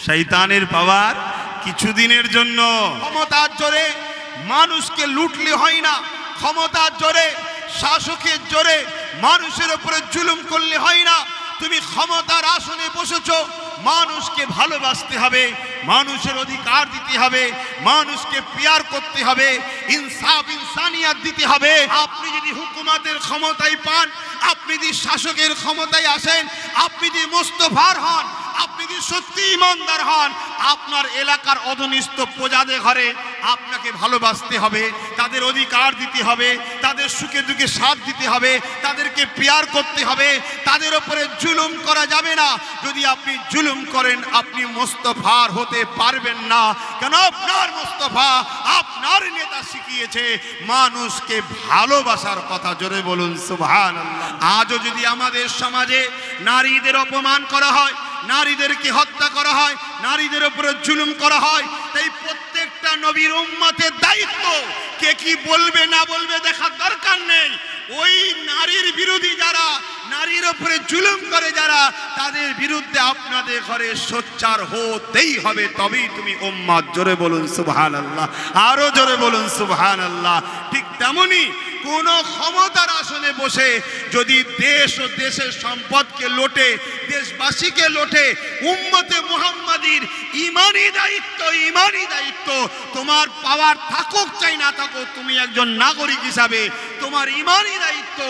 শয়তানের পাওয়ার কিছুদিনের জন্য। ক্ষমতার জোরে মানুষকে লুটলে হয় না, ক্ষমতার জোরে শাসকের জোরে মানুষের উপরে জুলুম করলে হয় না। তুমি ক্ষমতার আসনে বসেছো, মানুষকে ভালোবাসতে হবে, মানুষের অধিকার দিতে হবে, মানুষকে পিয়ার করতে হবে, ইনসাফ ইনসানিয়াত দিতে হবে। আপনি যদি হুকুমাতের ক্ষমতায় পান, আপনি যদি শাসকের ক্ষমতায় আসেন, আপনি যদি মোস্তফার হন, আপনি যদি সত্যি ইমানদার হন, আপনার এলাকার অধনিষ্ঠ প্রজাদের ঘরে আপনাকে ভালোবাসতে হবে, তাদের অধিকার দিতে হবে, তাদের সুখে দুঃখে সাথ দিতে হবে, তাদেরকে পিয়ার করতে হবে, তাদের উপরে জুলুম করা যাবে না। যদি আপনি জুলুম করেন, আপনি মোস্তফার হতে পারবেন না। কেন? আপনার মোস্তফা, আপনার নেতা শিখিয়েছে মানুষকে ভালোবাসার কথা। জোরে বলুন সুবহানাল্লাহ। আজও যদি আমাদের সমাজে নারীদের অপমান করা হয়, নারীদেরকে হত্যা করা হয়, নারীদের উপরে জুলুম করা হয়, তাই প্রত্যেকটা নবীর উম্মতের দায়িত্ব কে কি বলবে না বলবে দেখার দরকার নেই। ওই নারীর বিরোধী যারা, নারীর উপরে জুলুম করে যারা, তাদের বিরুদ্ধে আপনাদের ঘরে সোচ্চার হতেই হবে, তবেই তুমি উম্মত। জোরে বলুন সুবহানাল্লাহ, আরো জোরে বলুন সুবহানাল্লাহ। ঠিক তেমনি কোন ক্ষমতার আসনে বসে যদি দেশ ও দেশের সম্পদকে লোটে, দেশবাসীকে লোটে, উম্মতে মুহাম্মাদির ইমানি দায়িত্ব, ইমানি দায়িত্ব তোমার পাওয়ার থাকুক চাই না থাকুক, তুমি একজন নাগরিক হিসাবে তোমার ইমানি দায়িত্ব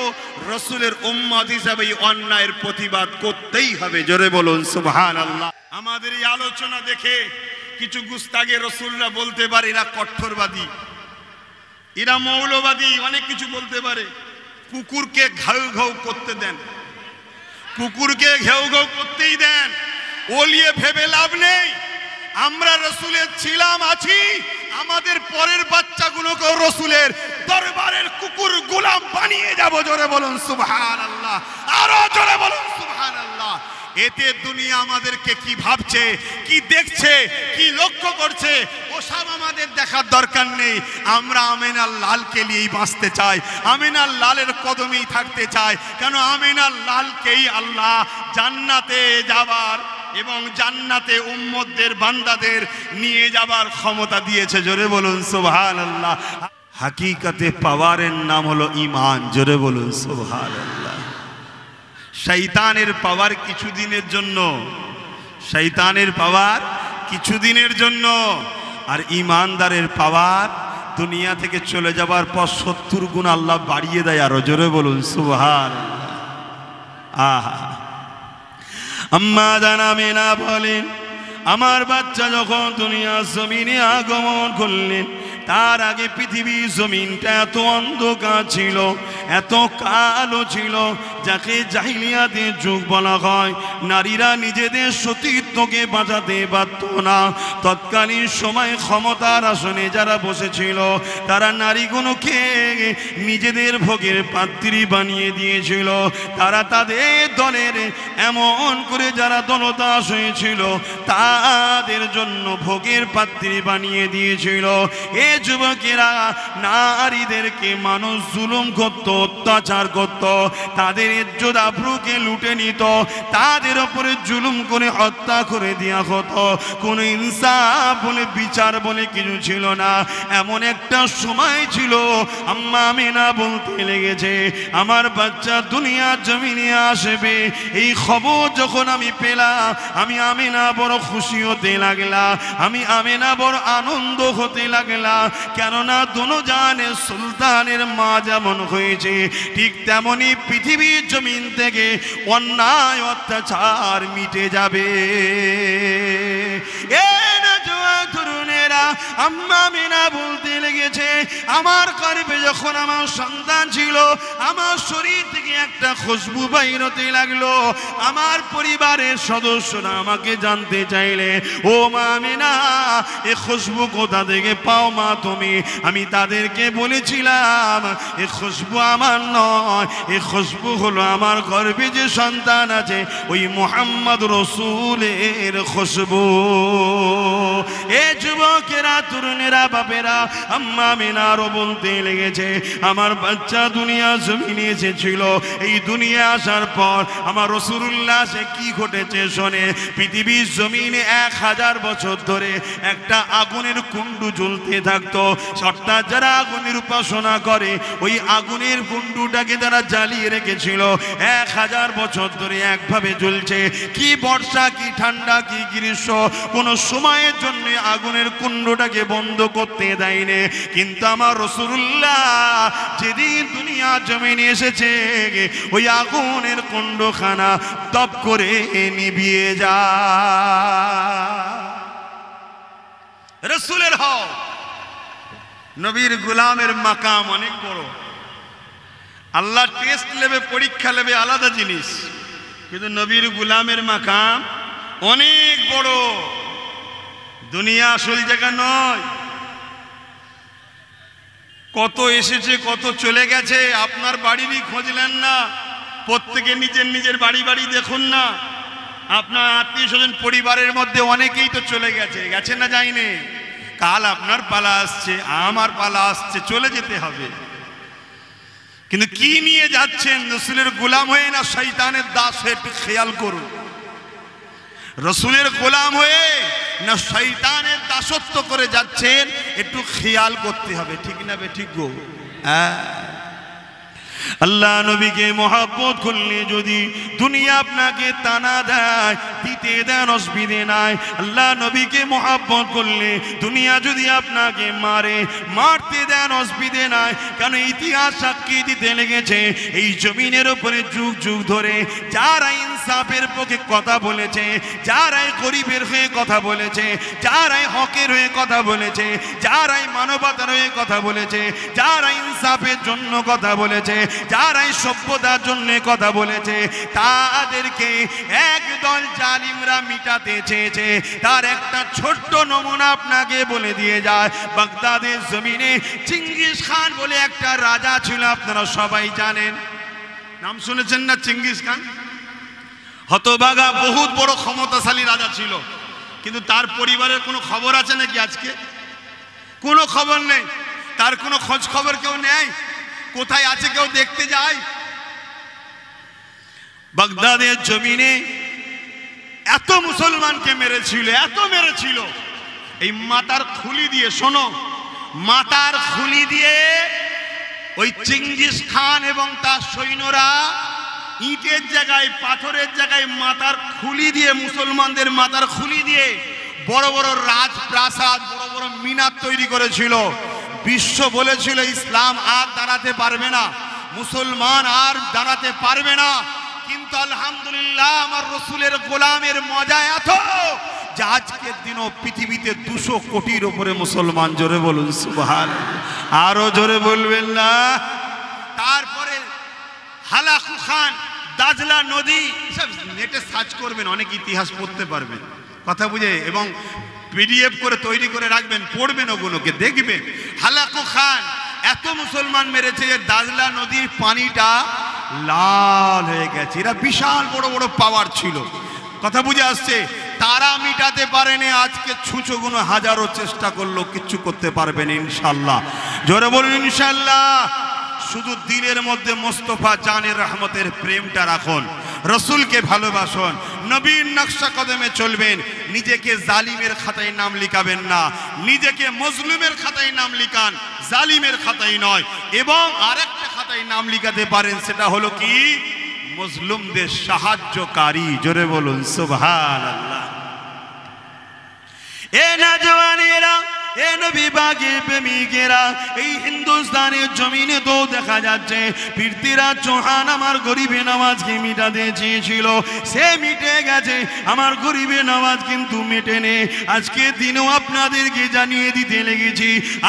রাসূলের উম্মত হিসাবে এই অন্যায়ের প্রতিবাদ করতেই হবে। জোরে বলুন সুবহানাল্লাহ। আমাদের এই আলোচনা দেখে কিছু গুস্তাগে রাসূলরা বলতে পারে এরা কঠোরবাদী, এরা মৌলবাদী, অনেক কিছু বলতে পারে। কুকুরকে ঘাউ ঘাউ করতে দেন, কুকুরকে ঘেউ ঘেউ করতেই দেন, ওলিয়ে ভেবে লাভ নেই। আমরা রাসূলের ছিলাম, আছি, আমাদের পরের বাচ্চাগুলোকেও রাসূলের দরবারের কুকুর গোলাম বানিয়ে যাব। জোরে বলুন সুবহানাল্লাহ, আরো জোরে বলুন সুবহানাল্লাহ। এতে দুনিয়া আমাদেরকে কি ভাবছে, কি দেখছে, কি লক্ষ্য করছে, ওসব আমাদের দেখার দরকার নেই। আমরা আমিনার লালকে নিয়েই বাঁচতে চাই, আমিনার লালের কদমেই থাকতে চাই। কেন? আমিনার লালকেই আল্লাহ জান্নাতে যাবার এবং জান্নাতে উম্মতদের বান্দাদের নিয়ে যাবার ক্ষমতা দিয়েছে। জোরে বলুন সুবহানাল্লাহ। হাকিকতে পাওয়ারের নাম হলো ঈমান। জোরে বলুন সুবহানাল্লাহ। শয়তানের পাওয়ার কিছুদিনের জন্য, শয়তানের পাওয়ার কিছুদিনের জন্য, আর ঈমানদারের পাওয়ার দুনিয়া থেকে চলে যাবার পর 70 গুণ আল্লাহ বাড়িয়ে দেয়। আরো জোরে বলুন সুবহানাল্লাহ। আহা, আম্মা জান আমিনা বলেন, আমার বাচ্চা যখন দুনিয়ার জমিনে আগমন করলেন, তার আগে পৃথিবীর জমিনটা এত অন্ধকার ছিল, এত কালো ছিল, যাকে জাহিলিয়াতের যুগ বলা হয়। নারীরা নিজেদের সতীত্বকে বাঁচাতে পারত না। তৎকালীন সময় ক্ষমতার আসনে যারা বসেছিল, তারা নারীগুলোকে নিজেদের ভোগের পাত্রী বানিয়ে দিয়েছিল। তারা তাদের দলের এমন করে যারা দলদাস হয়েছিল, তাদের জন্য ভোগের পাত্রী বানিয়ে দিয়েছিল। এ যুবকেরা নারীদেরকে মানুষ জুলুম করত, অত্যাচার করত, তাদের ইজ্জত আবরুকে লুটে নিত, তাদের উপরে জুলুম করে হত্যা করে দেওয়া হতো। কোনো ইনসাফ বলে, বিচার বলে কিছু ছিল না। এমন একটা সময় ছিল, আম্মা আমিনা বলতে লেগেছে, আমার বাচ্চা দুনিয়ার জমিনে আসবে। এই খবর যখন আমি পেলাম, আমি আমিনা বড় খুশি হতে লাগলাম, আমি আমিনা বড় আনন্দ হতে লাগলাম। কেননা দুজাহানের সুলতানের মা যেমন হয়েছে, ঠিক তেমনি পৃথিবীর জমিন থেকে অন্যায় অত্যাচার মিটে যাবে। তরুণেরা, আম্মা আমিনা বলতে লেগেছে, আমার গর্ভে যখন আমার সন্তান ছিল, আমার শরীর থেকে একটা খুশবু বাইর হতে লাগলো। আমার পরিবারের সদস্যরা আমাকে জানতে চাইলে, ও মা আমিনা, এ খুশবু কোথা থেকে পাও মা তুমি? আমি তাদেরকে বলেছিলাম, এ খুশবু আমার নয়, এ খুশবু হলো আমার গর্ভে যে সন্তান আছে, ওই মুহাম্মদ রাসূলের খুশবু। এ যুবকেরা, তরুণেরা বাপেরা আম্মা আমিনারও বলতে লেগেছে, আমার বাচ্চা দুনিয়া জমিনে এসেছিল, এই দুনিয়া আসার পর আমার রাসূলুল্লাহ সে কি ঘটেছে শোনে। পৃথিবীর জমিনে 1000 বছর ধরে একটা আগুনের কুণ্ডু জ্বলতে থাকতো। অর্থাৎ যারা আগুনের উপাসনা করে ওই আগুনের কুণ্ডুটাকে তারা জ্বালিয়ে রেখেছিল। 1000 বছর ধরে একভাবে জ্বলছে। কি বর্ষা, কি ঠান্ডা, কি গ্রীষ্ম, কোনো সময়ের জন্য আগুনের কুণ্ডটাকে বন্ধ করতে দেয়নি। কিন্তু আমার রাসূলুল্লাহ যেদিন দুনিয়া জমিনে এসেছে ওই আগুনের কুণ্ডখানা দপ করে নিভিয়ে যায়। রাসূলের হও, নবীর গোলামের মাকাম অনেক বড়। আল্লাহ টেস্ট নেবে, পরীক্ষা নেবে, আলাদা জিনিস, কিন্তু নবীর গোলামের মাকাম অনেক বড়। দুনিয়া আসল জায়গা নয়। কত এসেছে, কত চলে গেছে, আপনার বাড়িরই খোঁজলেন না। প্রত্যেকে নিজের নিজের বাড়ি বাড়ি দেখুন না। আপনার আত্মীয় স্বজন পরিবারের মধ্যে অনেকেই তো চলে গেছে, গেছে না যায়নি। কাল আপনার পালা আসছে, আমার পালা আসছে, চলে যেতে হবে। কিন্তু কি নিয়ে যাচ্ছেন? রাসূলের গোলাম হয়ে না শয়তানের দাস হয়ে? একটু খেয়াল করুন। রাসূলের গোলাম হয়ে না শয়তানের দাসত্ব করে যাচ্ছেন? একটু খেয়াল করতে হবে, ঠিক না বে ঠিক গো? আল্লাহ নবীকে মহব্বত করলে যদি দুনিয়া আপনাকে তানা দেয়, দিতে দেন, অসুবিধে নাই। আল্লাহ নবীকে মহব্বত করলে দুনিয়া যদি আপনাকে মারে, মারতে দেন, অসুবিধে নাই। কারণ ইতিহাস সাক্ষী দিতে লেগেছে এই জমিনের উপরে যুগ যুগ ধরে যারা ইনসাফের পক্ষে কথা বলেছে, যারাই গরিবের হয়ে কথা বলেছে, যারাই হকের হয়ে কথা বলেছে, যারাই মানবতার হয়ে কথা বলেছে, যারা ইনসাফের জন্য কথা বলেছে, যারাই সভ্যতার জন্য কথা বলেছে, তাদেরকে একদল জালিমরা মিটাতে চেয়েছে। তার একটা ছোট্ট নমুনা আপনাকে বলে দিয়ে যায়। বাগদাদের জমিনে চেঙ্গিস খান বলে একটা রাজা ছিল, আপনারা সবাই জানেন, নাম শুনেছেন না? চেঙ্গিস খান হতভাগা, বহুত বড় ক্ষমতাশালী রাজা ছিল। কিন্তু তার পরিবারের কোনো খবর আছে নাকি আজকে? কোনো খবর নেই। তার কোনো খোঁজ খবর কেউ নেয়? কোথায় আছে কেউ দেখতে যায়? বাগদাদের জমিনে এত মুসলমানকে মেরেছিল, এত মেরেছিল, এই মাথার খুলি দিয়ে, শোনো, মাথার খুলি দিয়ে ওই চেঙ্গিস খান এবং তার সৈন্যরা ইটের জায়গায়, পাথরের জায়গায় মাথার খুলি দিয়ে, মুসলমানদের মাথার খুলি দিয়ে বড় বড় রাজপ্রাসাদ, বড় বড় মিনার তৈরি করেছিল। বিশ্ব বলেছিল ইসলাম আর দাঁড়াতে পারবে না, মুসলমান আর দাঁড়াতে পারবে না। কিন্তু আলহামদুলিল্লাহ আমার রাসূলের গোলামের মজা এত যে আজকের দিনও পৃথিবীতে 200 কোটির উপরে মুসলমান। জোরে বলুন সুবহানাল্লাহ, আরো জোরে বলবেন না? তারপরে হালাকু খান, দাজলা নদী, সব নেটে সার্চ করবেন, অনেক ইতিহাস পড়তে পারবেন, কথা বুঝে, এবং পিডিএফ করে তৈরি করে রাখবেন, পড়বেন, ওগুলোকে দেখবেন। হালাকু খান এত মুসলমান মেরেছে যে দাজলা নদীর পানিটা লাল হয়ে গেছে। এরা বিশাল বড় বড় পাওয়ার ছিল, কথা বুঝে আসছে। তারা মিটাতে পারেনি। আজকে ছুঁচোগুলো হাজারো চেষ্টা করলো, কিচ্ছু করতে পারবেন ইনশাল্লাহ। জোরে বলুন ইনশাল্লাহ। শুধু দিলের মধ্যে মোস্তফা জানের রহমতের প্রেমটা রাখুন, রসুলকে ভালোবাসুন, নবীর নকশা কদমে চলবেন। নিজেকে জালিমের খাতায় নাম লিখাবেন না, নিজেকে মজলুমের খাতায় নাম লিখান, জালিমের খাতায় নয়। এবং আরেকটা খাতায় নাম লিখাতে পারেন, সেটা হলো কি? মজলুমদের সাহায্যকারী। জোরে বলুন সুবহানাল্লাহ। এ নওজওয়ানেরা, এ নবী বাগের প্রেমিকেরা, এই হিন্দুস্তানের জমিনে তো দেখা যাচ্ছে পৃথ্বীরাজ চৌহান আমার গরিবে নওয়াজকে মিটাতে চেয়েছিল, সে মিটে গেছে। আমার গরিবে নওয়াজ কিন্তু মেটেনি। আজকে দিনেও আপনাদেরকে জানিয়ে দিতে লেগেছি,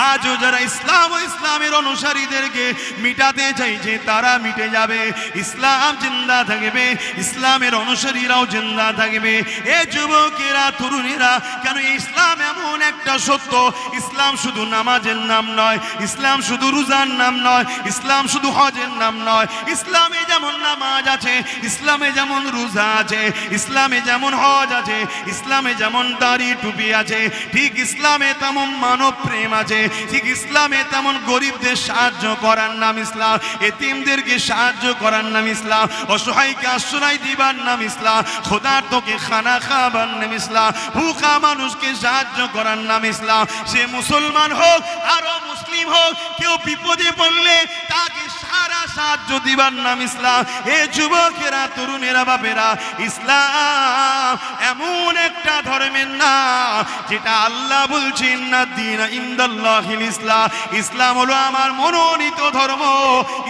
আজও যারা ইসলাম ও ইসলামের অনুসারীদেরকে মিটাতে চাইছে তারা মিটে যাবে। ইসলাম জিন্দা থাকবে, ইসলামের অনুসারীরাও জিন্দা থাকবে। এ যুবকেরা, তরুণেরা, কেন ইসলাম এমন একটা সত্য ইসলাম শুধু নামাজের নাম নয়, ইসলাম শুধু রোজার নাম নয়, ইসলাম শুধু হজের নাম নয়। ইসলামে যেমন নামাজ আছে, ইসলামে যেমন রোজা আছে, ইসলামে যেমন হজ আছে, ইসলামে যেমন দাড়ি টুপি আছে, ঠিক ইসলামে তেমন মানব প্রেম আছে, ঠিক ইসলামে তেমন গরিবদের সাহায্য করার নাম ইসলাম, এতিমদেরকে সাহায্য করার নাম ইসলাম, অসহায়কে আশ্রয় দিবার নাম ইসলাম, খোদার্তকে খানা খাবার নাম ইসলাম, ভুখা মানুষকে সাহায্য করার নাম ইসলাম। সে মুসলমান হোক আর মুসলিম হোক, কেউ বিপদে পড়লে তাকে সারা সাহায্য দিবার নাম ইসলাম। হে যুবকেরা, তরুণেরা, বাপেরা, ইসলাম এমন একটা ধর্মের নাম যেটা আল্লাহ বলছেন না দীন ইনদাল্লাহিল ইসলাম। ইসলাম হলো আমার মনোনীত ধর্ম,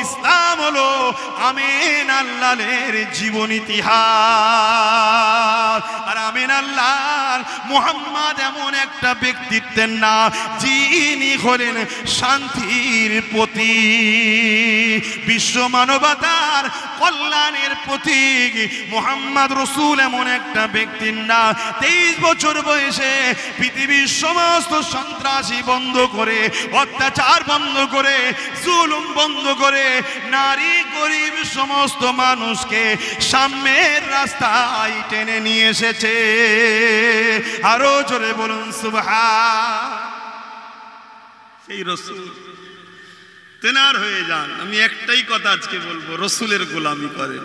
ইসলাম হলো আমিন আল্লাহর জীবন ইতিহাস। আর আমিন আল্লাহ মুহাম্মদ এমন একটা ব্যক্তিত্বের নাম যিনি হলেন শান্তির প্রতীক, বিশ্ব মানবতার কল্যাণের প্রতীক। মুহাম্মদ রাসূল এমন একটা ব্যক্তির নাম 23 বছর বয়সে পৃথিবীর সমস্ত সন্ত্রাসী বন্ধ করে, অত্যাচার বন্ধ করে, জুলুম বন্ধ করে, নারী গরিব সমস্ত মানুষকে সাম্যের রাস্তায় টেনে নিয়ে এসেছে। আরো জোরে বলুন সুবহান। সেই রাসূল তেনার হয়ে যান। আমি একটাই কথা আজকে বলবো, রাসূলের গোলামি করেন,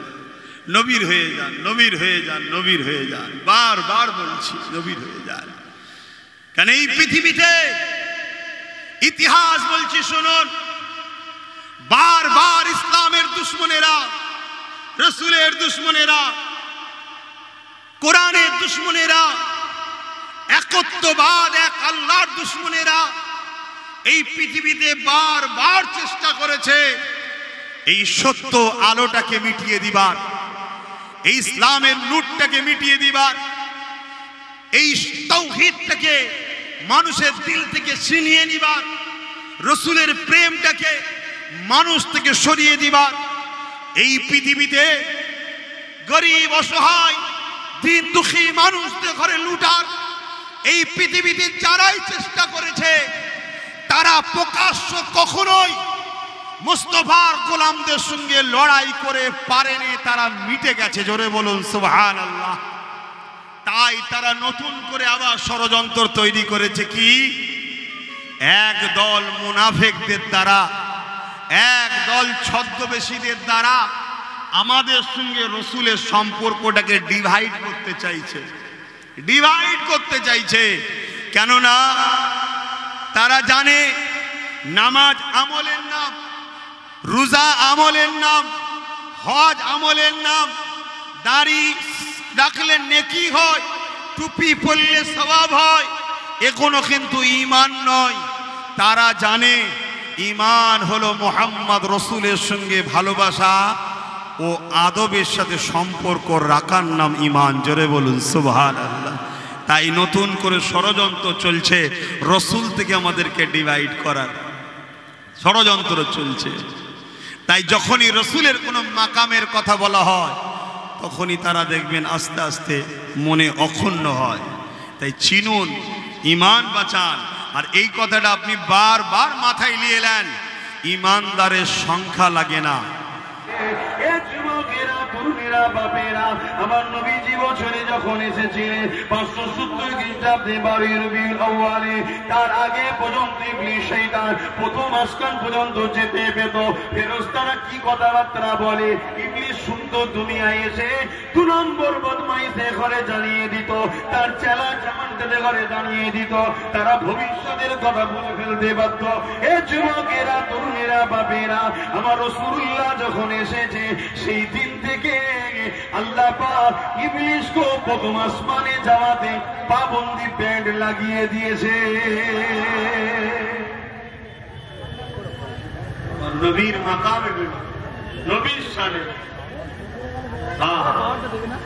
নবীর হয়ে যান, নবীর হয়ে যান, নবীর হয়ে যান। বারবার বলছি, নবীর হয়ে যান। কারণ এই পৃথিবীতে ইতিহাস বলছি শুনুন, বারবার ইসলামের দুশমনেরা, রাসূলের দুশমনেরা, কোরআনের দুশমনেরা, একত্ববাদ, এক আল্লাহর দুশমনেরা এই পৃথিবীতে বারবার চেষ্টা করেছে এই সত্য আলোটাকে মিটিয়ে দিবার, এই ইসলামের নূরটাকে মিটিয়ে দিবার, এই তাওহীদটাকে মানুষের দিল থেকে ছিনিয়ে নিবার, রাসূলের প্রেমটাকে মানুষ থেকে সরিয়ে দিবার। এই পৃথিবীতে গরিব, অসহায়, দিন দুঃখী মানুষদের ঘরে লুটার এই পৃথিবীতে যারাই চেষ্টা করেছে তারা প্রকাশ্য কখনোই মুস্তাফার গোলামদের সঙ্গে লড়াই করে পারেনি, তারা মিটে গেছে। জোরে বলুন সুবহানাল্লাহ। তাই তারা নতুন করে আবার ষড়যন্ত্র তৈরি করেছে। কি? এক দল মুনাফিকদের দ্বারা, এক দল ছদ্মবেশীদের দ্বারা আমাদের সঙ্গে রাসূলের সম্পর্কটাকে ডিভাইড করতে চাইছে, ডিভাইড করতে চাইছে। কেননা তারা জানে নামাজ আমলের নাম, রোজা আমলের নাম, হজ আমলের নাম, দাড়ি রাখলে নেকি হয়, টুপি পরলে সওয়াব হয়, এগুলো কিন্তু ঈমান নয়। তারা জানে ঈমান হলো মুহাম্মদ রাসূলের সঙ্গে ভালোবাসা ও আদবের সাথে সম্পর্ক রাখার নাম ঈমান। জোরে বলুন সুবহানাল্লাহ। তাই নতুন করে ষড়যন্ত্র চলছে রাসূল থেকে আমাদেরকে ডিভাইড করার ষড়যন্ত্র চলছে। তাই যখনই রাসূলের কোনো মাকামের কথা বলা হয় তখনই তারা দেখবেন আস্তে আস্তে মনে অক্ষুণ্ণ হয়। তাই চিনুন, ঈমান বাঁচান। আর এই কথাটা আপনি বারবার মাথায় নিয়ে এলেন, ঈমানদারের সংখ্যা লাগে না। আমার নবীজি বছরে যখন এসেছিলেন 570 খ্রিস্টাব্দে 12 রবিউল আউয়ালে, তার আগে পর্যন্ত ইবলিস শয়তান প্রথম আসমান পর্যন্ত যেতে পেত। ফেরেশতারা কি কথাবার্তা বলে ইবলিস শুনতো, দুনিয়ায় এসে 2 নম্বর বদমাইশে ঘরে জানিয়ে দিত, তার চেলা চামানদের ঘরে জানিয়ে দিত, তারা ভবিষ্যতের কথা বলে ফেলতে বাধ্য। এ যুবকেরা, তরুণেরা, বাপেরা, আমার রাসূলুল্লাহ যখন এসেছে সেই দিন থেকে আল্লাহ পাক ইবলিসকে প্রথম আসমানে যাওয়াতে পাবন্দি ব্যান্ড লাগিয়ে দিয়েছে। নবীর মাকামে, নবীর শানে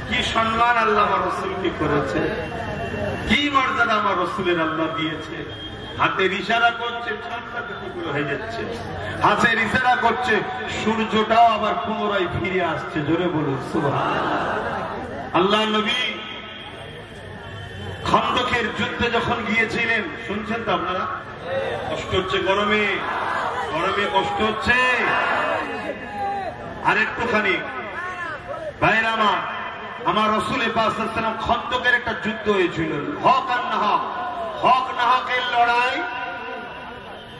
কি সম্মান আল্লাহ আমার রাসূলকে করেছে, কি মর্যাদা আমার রাসূলের আল্লাহ দিয়েছে। হাতের ইশারা করছে, চাঁদটা টুকরো হয়ে যাচ্ছে, হাতের ইশারা করছে, সূর্যটাও আবার পুনরায় ফিরে আসছে। জোরে বলুন সুবহানাল্লাহ। আল্লাহ নবী খন্দকের যুদ্ধে যখন গিয়েছিলেন, শুনছেন তো আপনারা? কষ্ট হচ্ছে গরমে, গরমে কষ্ট হচ্ছে। আর একটুখানি ভাইরা আমার রাসূল পাক সাল্লাল্লাহু আলাইহি ওয়াসাল্লাম, খন্দকের একটা যুদ্ধ হয়েছিল, হক আর না হক, হক না হকের লড়াই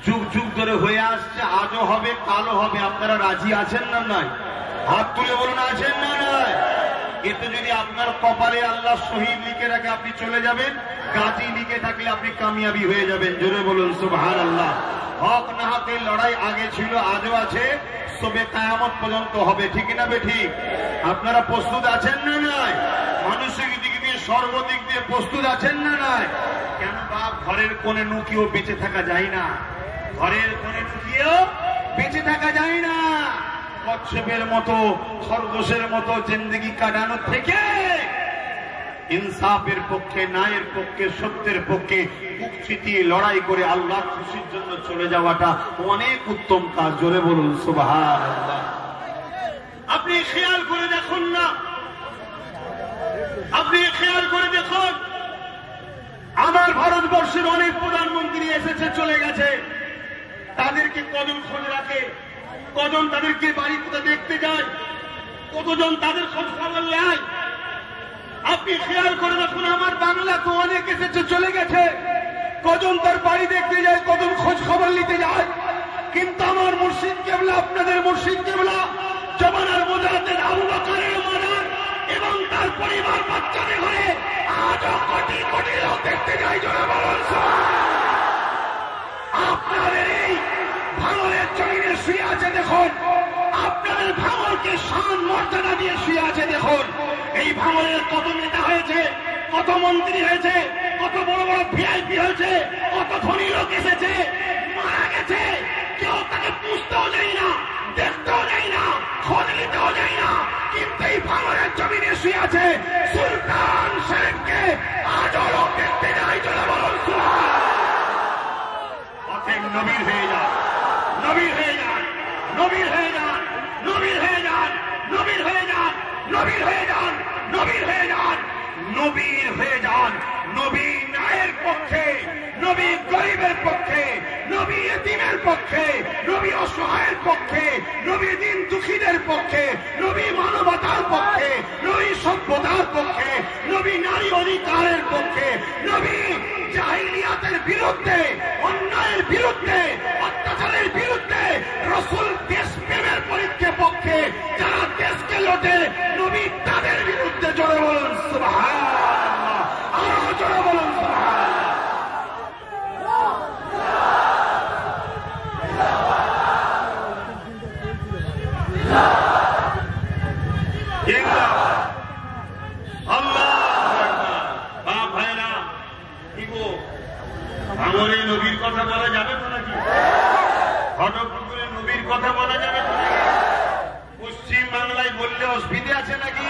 যুগ যুগ ধরে হয়ে আসছে, আজও হবে, কালও হবে। আপনারা রাজি আছেন না নাই? হাত তুলে বলুন, আছেন না নাই? এতে যদি আপনার কপালে আল্লাহ শহীদ লিখে রাখে, আপনি চলে যাবেন, গাজী লিখে থাকলে আপনি কামিয়াবি হয়ে যাবেন। জোরে বলুন সুবহানাল্লাহ। হক না হকের লড়াই আগে ছিল, আজও আছে, সবে কিয়ামত পর্যন্ত হবে। ঠিক না বেঠিক? আপনারা প্রস্তুত আছেন না নাই? মানসিক দিক দিয়ে, সর্বদিক দিয়ে প্রস্তুত আছেন না নাই? কেন বাপ, ঘরের কোণে নুকিয়েও বেঁচে থাকা যায় না, ঘরের কোণে নুকিয়েও বেঁচে থাকা যায় না। কচ্ছপের মতো, খরগোশের মতো জিন্দেগি কাটানো থেকে ইনসাফের পক্ষে, ন্যায়ের পক্ষে, সত্যের পক্ষে বুক চিতিয়ে লড়াই করে আল্লাহর খুশির জন্য চলে যাওয়াটা অনেক উত্তম কাজ। জোরে বলুন সুবহানাল্লাহ। আপনি খেয়াল করে দেখুন না, আপনি খেয়াল করে দেখুন, আমার ভারতবর্ষের অনেক প্রধানমন্ত্রী এসেছে, চলে গেছে, তাদেরকে কজন খোঁজ রাখে, কজন তাদেরকে বাড়ি কোথায় দেখতে যায়, কতজন তাদের খোঁজ খবর নেয়? আপনি খেয়াল করে দেখুন, আমার বাংলা তো অনেক এসেছে, চলে গেছে, কজন তার বাড়ি দেখতে যায়, কজন খোঁজ খবর নিতে যায়। কিন্তু আমার মুর্শিদ কেবলা, আপনাদের মুর্শিদ কেবলা, জমানার মুজাহিদ আবু বকরের মাজার এবং তার পরিবার বাচ্চাদের ঘরে আজও কোটি কোটি লোক দেখতে যায়। জোরে বলুন সুবহানাল্লাহ। আপনাদের এই ভাঙরের জমিনে শুয়ে আছে দেখুন, আপনাদের ভাঙরকে সম্মান মর্যাদা দিয়ে শুয়ে আছে দেখুন। এই ভাঙরের কত নেতা হয়েছে, কত মন্ত্রী হয়েছে, কত বড় বড় ভিআইপি হয়েছে, কত ধনী লোক এসেছে, মারা গেছে, কেউ তাকে পুষতেও যায় না, দেখতেও যায় না, খোঁজ নিতেও যায় না। কিন্তু এই ভাঙরের জমিনে শুয়ে আছে সুলতান শেখকে আজও লোক দেখতে যায়। চলে বলুন নবীর হয়ে যান, নবীর হয়ে যান, নবীর হয়ে যান, নবীর হয়ে যান, নবীর হয়ে যান, নবীর হয়ে যান, নবীর হয়ে যান, নবীর হয়ে যান। নবী ন্যায়ের পক্ষে, নবী গরিবের পক্ষে, নবী এতিমের পক্ষে, নবী অসহায়ের পক্ষে, নবী দিন দুঃখীদের পক্ষে, নবী মানবতার পক্ষে, নবী সভ্যতার পক্ষে, নবী নারী অধিকারের পক্ষে, নবী জাহিলিয়াতের বিরুদ্ধে, অন্যায়ের বিরুদ্ধে, অত্যাচারের বিরুদ্ধে, রাসূল দেশপ্রেমের পক্ষে, যারা দেশকে লোটে, নবী তাদের বিরুদ্ধে। জোরে বলুন সুবহানাল্লাহ, আরো জোরে বলুন সুবহানাল্লাহ। ভাঙরে নবীর কথা বলা যাবে তো নাকি? ঘটপুকুরে নবীর কথা বলা যাবে তো নাকি? পশ্চিম বাংলায় বললে অসুবিধা আছে নাকি?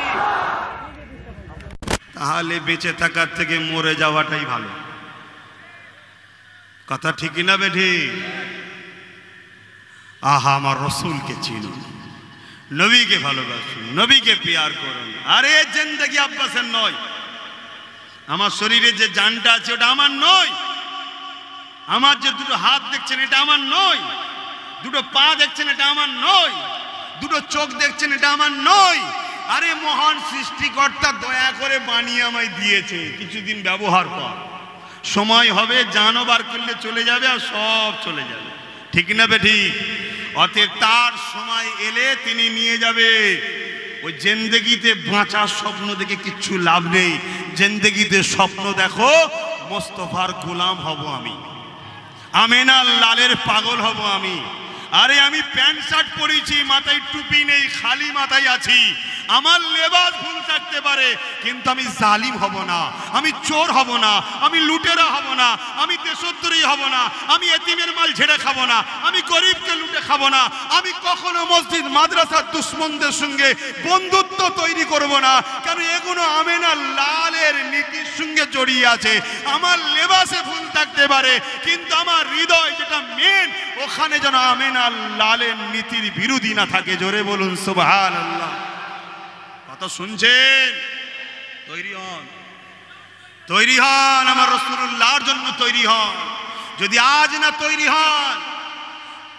তাহলে বেঁচে থাকার থেকে মরে যাওয়াটাই ভালো। কথা ঠিক না বেঠি? আহা, আমার রসুলকে চিনুন, নবীকে ভালোবাসুন, নবীকে প্যার করুন। আরে জিন্দেগি আব্বাসের নয়, আমার শরীরে যে জানটা আছে ওটা আমার নয়, আমার যে দুটো হাত দেখছেন এটা আমার নয়, দুটো পা দেখছেন এটা আমার নয়, দুটো চোখ দেখছেন এটা আমার নয়। আরে মহান সৃষ্টিকর্তা দয়া করে বানিয়ে আমায় দিয়েছে, কিছুদিন ব্যবহার কর, সময় হবে জানও বার করলে চলে যাবে, আর সব চলে যাবে। ঠিক না বেঠি? অতএব তার সময় এলে তিনি নিয়ে যাবে। ওই জিন্দেগিতে বাঁচার স্বপ্ন দেখে কিচ্ছু লাভ নেই। জিন্দেগিতে স্বপ্ন দেখো মোস্তফার গোলাম হব আমি, আমেনার লালের পাগল হব আমি। আরে আমি প্যান্ট শার্ট পরেছি, মাথায় টুপি নেই, খালি মাথায় আছি, আমার লেবাস ভুল থাকতে পারে, কিন্তু আমি জালিম হব না, আমি চোর হব না, আমি লুটেরা হব না, আমি দেশদ্রোহী হব না, আমি এতিমের মাল ঝেড়ে খাবো না, আমি গরিবকে লুটে খাবো না, আমি কখনো মসজিদ মাদ্রাসার দুশ্মনদের সঙ্গে বন্ধুত্ব তৈরি করব না। কেন? এগুলো আমেনার লালের নীতির সঙ্গে জড়িয়ে আছে। আমার লেবাসে ভুল থাকতে পারে, কিন্তু আমার হৃদয় যেটা মেন, ওখানে যেন আমেনার লালের নীতির বিরোধী না থাকে। জোরে বলুন সুবহানাল্লাহ। কথা শুনছেন? তৈরি হন, তৈরি হন, আমার রাসূলুল্লাহর জন্য তৈরি হন। যদি আজ না তৈরি হন,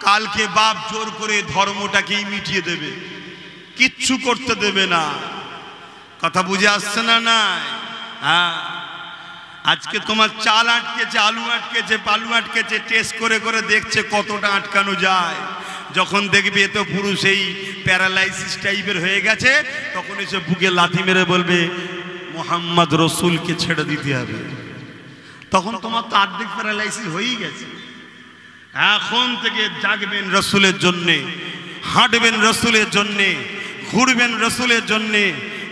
কালকে বাপ জোর করে ধর্মটাকেই মিটিয়ে দেবে, কিচ্ছু করতে দেবে না। কথা বুঝে আসছে না? নাই? হ্যাঁ, আজকে তোমার চাল আটকেছে, আলু আটকেছে, পালু আটকেছে, টেস্ট করে করে দেখছে কতটা আটকানো যায়। যখন দেখবে এ তো পুরো সেই প্যারালাইসিস টাইপের হয়ে গেছে, তখন এসে বুকে লাথি মেরে বলবে মোহাম্মদ রসুলকে ছেড়ে দিতে হবে। তখন তোমার তো অর্ধেক প্যারালাইসিস হয়েই গেছে। এখন থেকে জাগবেন রসুলের জন্যে, হাঁটবেন রসুলের জন্যে, ঘুরবেন রসুলের জন্যে,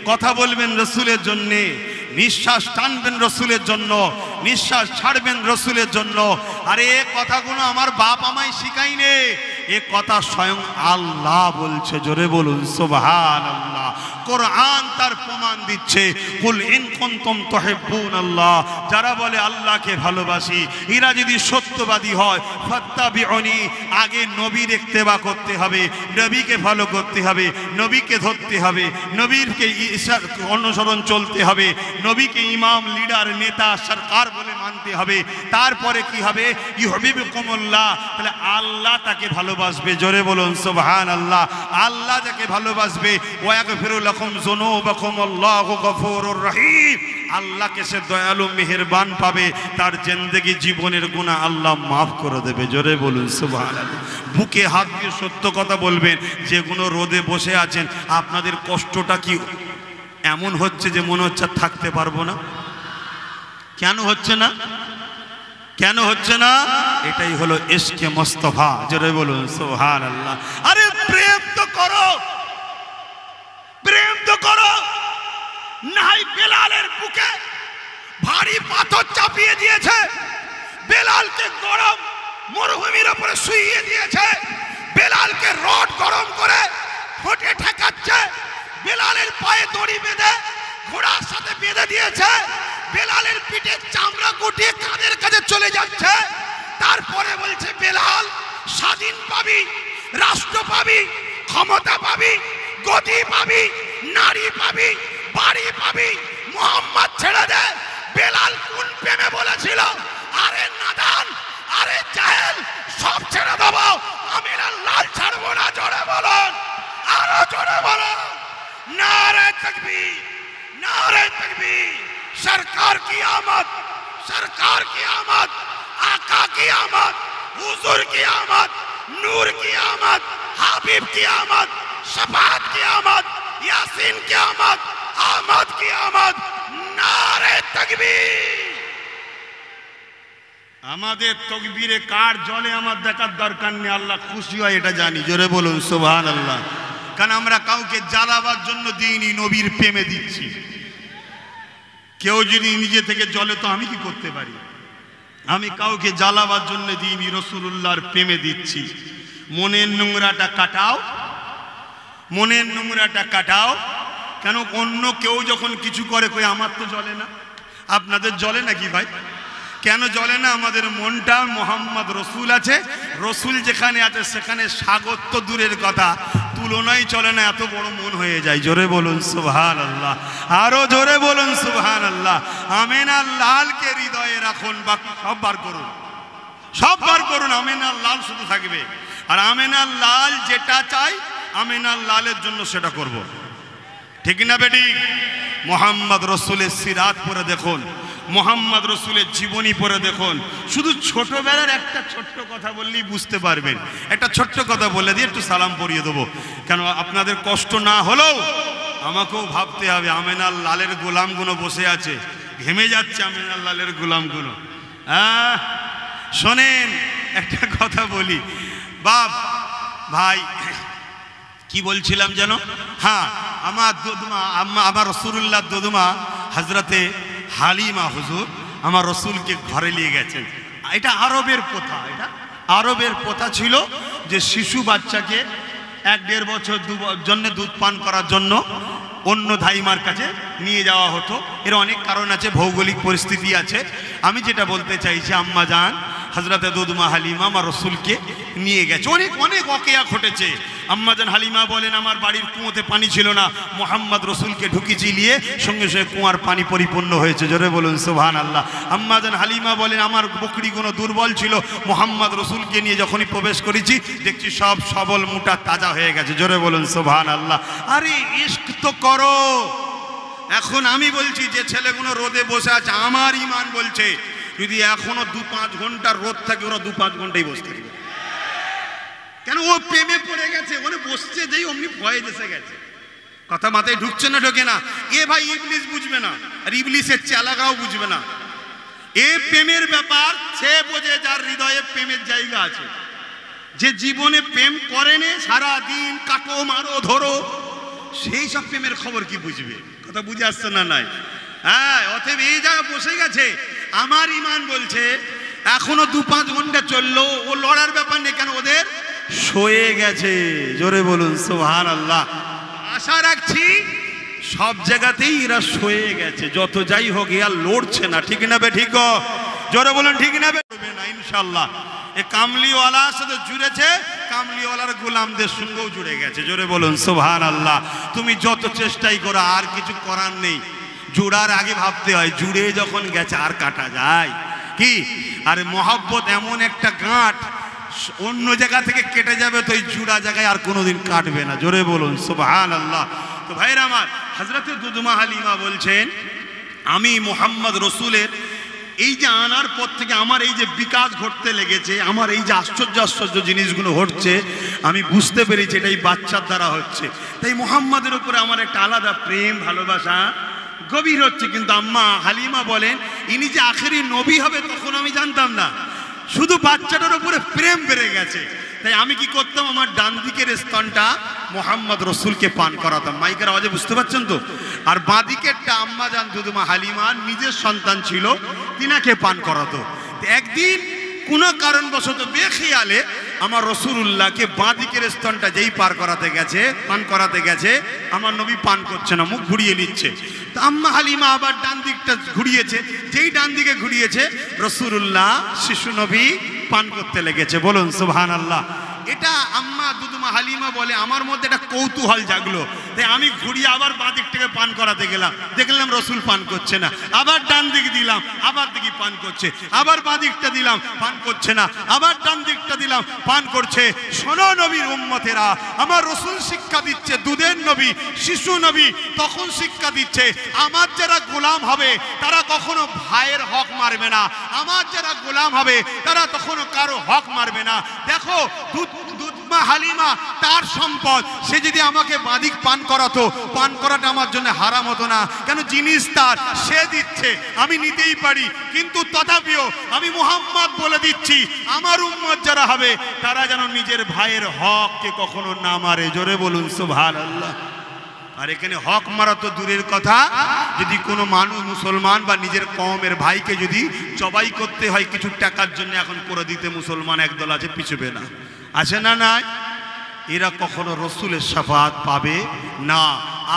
কথা বলবেন রসুলের জন্যে, নিঃশ্বাস টানবেন রসুলের জন্য, নিঃশ্বাস ছাড়বেন রসুলের জন্য। আরে এ কথাগুলো আমার বাপ আমায় শিখাইনে, এ কথা স্বয়ং আল্লাহ বলছে। জোরে বলুন সুবহানাল্লাহ। কোরআন তার প্রমাণ দিচ্ছে। কুল ইন কুনতুম তুহিব্বুনাল্লাহ, যারা বলে আল্লাহকে ভালোবাসি, এরা যদি সত্যবাদী হয়, ফাত্তাবিউনি, আগে নবীর ইত্তেবা করতে হবে, নবীকে ফলো করতে হবে, নবীকে ধরতে হবে, নবীরকে অনুসরণ চলতে হবে, নবীকে ইমাম, লিডার, নেতা, সরকার বলে মানতে হবে। তারপরে কি হবে? ইউহিব্বুকুমুল্লাহ, তাহলে আল্লাহ তাকে ভালোবাসবে। জোরে বলুন সুবহানাল্লাহ। আল্লাহ যাকে ভালোবাসবে, ওয়াগফিরু লাকুম যুনুবাকুম আল্লাহু গফুরুর রহিম, আল্লাহকে সে দয়ালু মেহেরবান পাবে, তার জিন্দেগি জীবনের গুনাহ আল্লাহ মাফ করে দেবে। জোরে বলুন সুবহানাল্লাহ। বুকে হাত দিয়ে সত্য কথা বলবেন। যেগুলো রোদে বসে আছেন, আপনাদের কষ্টটা কি এমন হচ্ছে যে মনে হচ্ছে থাকতে পারবো না? কেন হচ্ছে না? কেন হচ্ছে না? এটাই হলো ইশকে মুস্তাফা। জোরে বলুন সুবহানাল্লাহ। আরে প্রেম তো করো, প্রেম তো করো। নাই বেলালের বুকে ভারী পাথর চাপিয়ে দিয়েছে, বেলালকে গরম মরুভূমির উপরে শুইয়ে দিয়েছে, বেলালকে রড গরম করে ঠোঁটে ঠেকাচ্ছে, বেলালের পায়ে দড়ি বেঁধে ঘোড়ার সাথে বেঁধে দিয়েছে, বেলালের পিঠে চামড়া গুটিয়ে কাঁধের কাছে চলে যাচ্ছে। তারপরে বলছে বেলাল স্বাধীন পাবি, রাষ্ট্র পাবি, ক্ষমতা পাবি, গদি পাবি, নারী পাবি, বাড়ি পাবি, মোহাম্মদ ছেড়ে দে। বেলাল কোন প্রেমে বলেছিল? আরে নাদান, আরে জাহেল, সব ছেড়ে দেবো, আমি লাল ছাড়বো না। জোরে বলুন, আরো জোরে বলুন, নারে তাকবীর, नारे तकबीर। सरकार की आमद, सरकार की आमद, आका की आमद, हुजूर की आमद, नूर की आमद, हाबिब की आमद, शफाअत की आमद, यासीन की आमद, आमद की आमद। नारे तकबीर। আমাদের তকবীরে কার জলে আমার দেখার দরকার নেই, আল্লাহ খুশি হয় এটা জানি। জোরে বলুন সুবহানাল্লাহ। কারণ আমরা কাউকে জ্বালাবার জন্য দিইনি, নবীর প্রেমে দিচ্ছি। কেউ যদি নিজে থেকে জ্বলে তো আমি কি করতে পারি? আমি কাউকে জ্বালাবার জন্য দিইনি, রাসূলুল্লাহর প্রেমে দিচ্ছি। মনের নোংরাটা কাটাও, মনের নোংরাটা কাটাও। কেন অন্য কেউ যখন কিছু করে কই আমার তো জ্বলে না, আপনাদের জ্বলে নাকি ভাই? কেন জ্বলে না? আমাদের মনটা মোহাম্মদ রসুল আছে, রসুল যেখানে আছে সেখানে সাগর তো দূরের কথা, তুলনাই চলে না, এত বড় মন হয়ে যায়। জোরে বলুন সুবহানাল্লাহ, আরো জোরে বলুন সুবহানাল্লাহ। আমিনার লালকে হৃদয়ে রাখুন, বাকি সব বার করুন, সব বার করুন। আমিনার লাল শুধু থাকবে, আর আমিনার লাল যেটা চাই আমিনার লালের জন্য সেটা করব। ঠিক না বেটি? মোহাম্মদ রসুলের সিরাত পড়ে দেখুন, মোহাম্মদ রসুলের জীবনী পড়ে দেখুন। শুধু ছোটবেলার একটা ছোট্ট কথা বললেই বুঝতে পারবেন। একটা ছোট্ট কথা বলে দিয়ে একটু সালাম পড়িয়ে দেবো, কেন আপনাদের কষ্ট না হলেও আমাকেও ভাবতে হবে। আমিনার লালের গোলামগুলো বসে আছে, ঘেমে যাচ্ছে আমিনার লালের গোলামগুলো। শোনেন একটা কথা বলি বাপ ভাই, কি বলছিলাম যেন? হ্যাঁ, আমার দুধমা, আমার রাসূলুল্লাহ দুধমা হযরতে হালিমা হুজুর আমার রসুলকে ঘরে নিয়ে গেছেন। এটা আরবের প্রথা, এটা আরবের প্রথা ছিল যে শিশু বাচ্চাকে 1-1.5 বছর জন্য দুধ পান করার জন্য অন্য ধাইমার কাছে নিয়ে যাওয়া হতো। এর অনেক কারণ আছে, ভৌগোলিক পরিস্থিতি আছে। আমি যেটা বলতে চাইছি, আম্মা জান হযরতে দুধমা হালিমা আমার রসুলকে নিয়ে গেছে। অনেক অনেক ওয়াকিয়া ঘটেছে। আম্মাজান হালিমা বলেন আমার বাড়ির কুয়োতে পানি ছিল না, মোহাম্মদ রসুলকে ঢুকিয়েছি নিয়ে সঙ্গে সঙ্গে কুয়ার পানি পরিপূর্ণ হয়েছে। জোরে বলুন সুবহানাল্লাহ। আম্মাজান হালিমা বলেন আমার বকরিগুলো দুর্বল ছিল, মোহাম্মদ রসুলকে নিয়ে যখনই প্রবেশ করেছি দেখছি সব সবল মোটা তাজা হয়ে গেছে। জোরে বলুন সুবহানাল্লাহ। আরে ইশক তো করো। এখন আমি বলছি যে ছেলেগুলো রোদে বসে আছে, আমার ইমান বলছে যদি এখনো 2-5 ঘন্টা রোদ থাকে ওরা 2-5 ঘন্টাই বসে থাকবে। কেন? ও প্রেমে পড়ে গেছে, ওরে বসছে যেই অমনি ভয়ে দেশে গেছে। কথা মাথায় ঢুকছে না ঢোকে না? এ ভাই ইবলিস বুঝবে না, আর ইবলিসের চালাকরাও বুঝবে না। এ প্রেমের ব্যাপার সে বোঝে যার হৃদয়ে প্রেমের জায়গা আছে। যে জীবনে প্রেম করেনি, সারা দিন কাটো মারো ধরো, সেই সব প্রেমের খবর কি বুঝবে? কথা বুঝে আসছে না? নাই। হ্যাঁ, অতএব এই জায়গা বসে গেছে। আমার ইমান বলছে এখনো 2-5 ঘন্টা চললো, ও লড়ার ব্যাপার নেই। কেন? ওদের শোয়ে গেছে। জোরে বলুন সুবহানাল্লাহ। আশা রাখছি সব জায়গাতেই এরা শোয়ে গেছে, যত যাই হোক আর লড়ছে না। ঠিক না বে ঠিক? জোরে বলুন ঠিক না বে? না ইনশাল্লাহ। এ কামলিওয়ালার সাথে জুড়েছে, কামলিওয়ালার গোলামদের সঙ্গেও জুড়ে গেছে। জোরে বলুন সুবহানাল্লাহ। তুমি যত চেষ্টাই করো আর কিছু করার নেই। জুড়ার আগে ভাবতে হয়, জুড়ে যখন গেছে আর কাটা যায় কি? আর মহব্বত এমন একটা গাঁট, অন্য জায়গা থেকে কেটে যাবে তো এই জুড়া জায়গায় আর কোনোদিন কাটবে না। জোরে বলুন সুবহানাল্লাহ। তো ভাইরা আমার, হযরতে দুদমা হালিমা বলছেন আমি মুহাম্মদ রসুলের এই যে আনার পর থেকে আমার এই যে বিকাশ ঘটতে লেগেছে, আমার এই যে আশ্চর্য আশ্চর্য জিনিসগুলো হচ্ছে, আমি বুঝতে পেরেছি এটাই বাচ্চার দ্বারা হচ্ছে। তাই মুহাম্মাদের উপরে আমার একটা আলাদা প্রেম ভালোবাসা গভীর হচ্ছে। কিন্তু আম্মা হালিমা বলেন ইনি যে আখেরি নবী হবে তখন আমি জানতাম না, শুধু বাচ্চাটার উপরে প্রেম বেড়ে গেছে। তাই আমি কি করতাম, আমার ডান দিকের স্তনটা মোহাম্মদ রসুলকে পান করাতাম। মাইকের আওয়াজে বুঝতে পারছেন তো? আর বাঁ দিকেরটা আম্মা জান দুদুমা হালিমার নিজের সন্তান ছিল, তিনাকে পান করাতো। একদিন কোনো কারণবশত বেখেয়ালে আমার রসুলুল্লাহকে বাঁ দিকের স্তনটা যেই পান করাতে গেছে, আমার নবী পান করছে না, মুখ ঘুরিয়ে নিচ্ছে। তো আম্মা হালিমা আবার ডান দিকটা ঘুরিয়েছে, যেই ডান দিকে ঘুরিয়েছে রসুলুল্লাহ শিশু নবী পান করতে লেগেছে। বলুন সুবহানাল্লাহ। এটা আম্মা দুদুমা হালিমা বলে আমার মধ্যে একটা কৌতূহল জাগলো। তাই আমি ঘুরিয়ে আবার বাঁ দিকটাকে পান করাতে গেলাম, দেখলাম রসুল পান করছে না। আবার ডান দিকে দিলাম, আবার দেখি পান করছে। আবার বাঁ দিকটা দিলাম, পান করছে না। আবার ডান দিকটা দিলাম, পান করছে। শোনো নবীর উম্মতেরা, আমার রসুল শিক্ষা দিচ্ছে, দুধের নবী, শিশু নবী, তখন শিক্ষা দিচ্ছে আমার যারা গোলাম হবে তারা কখনো ভাইয়ের হক মারবে না। আমার যারা গোলাম হবে তারা কখনো কারো হক মারবে না। দেখো দুদমা হালিমা তার সম্পদ, সে যদি আমাকে বাদিক পান করাতো, পান করাটা আমার জন্য হারাম হতো না। কেন? জিনিস তার, সে দিচ্ছে, আমি নিতেই পারি। কিন্তু তথাপিও আমি মুহাম্মদ বলে দিচ্ছি আমার উম্মত যারা হবে তারা যেন নিজের ভাইয়ের হককে কখনো না মারে। জোরে বলুন সুবহানাল্লাহ। আর এখানে হক মারা তো দূরের কথা, যদি কোনো মানুষ মুসলমান বা নিজের কওমের ভাইকে যদি জবাই করতে হয় কিছু টাকার জন্য, এখন করে দিতে মুসলমান একদল আছে, পিছবে না, আছে না? নাই। এরা কখনো রসুলের শাফাআত পাবে না।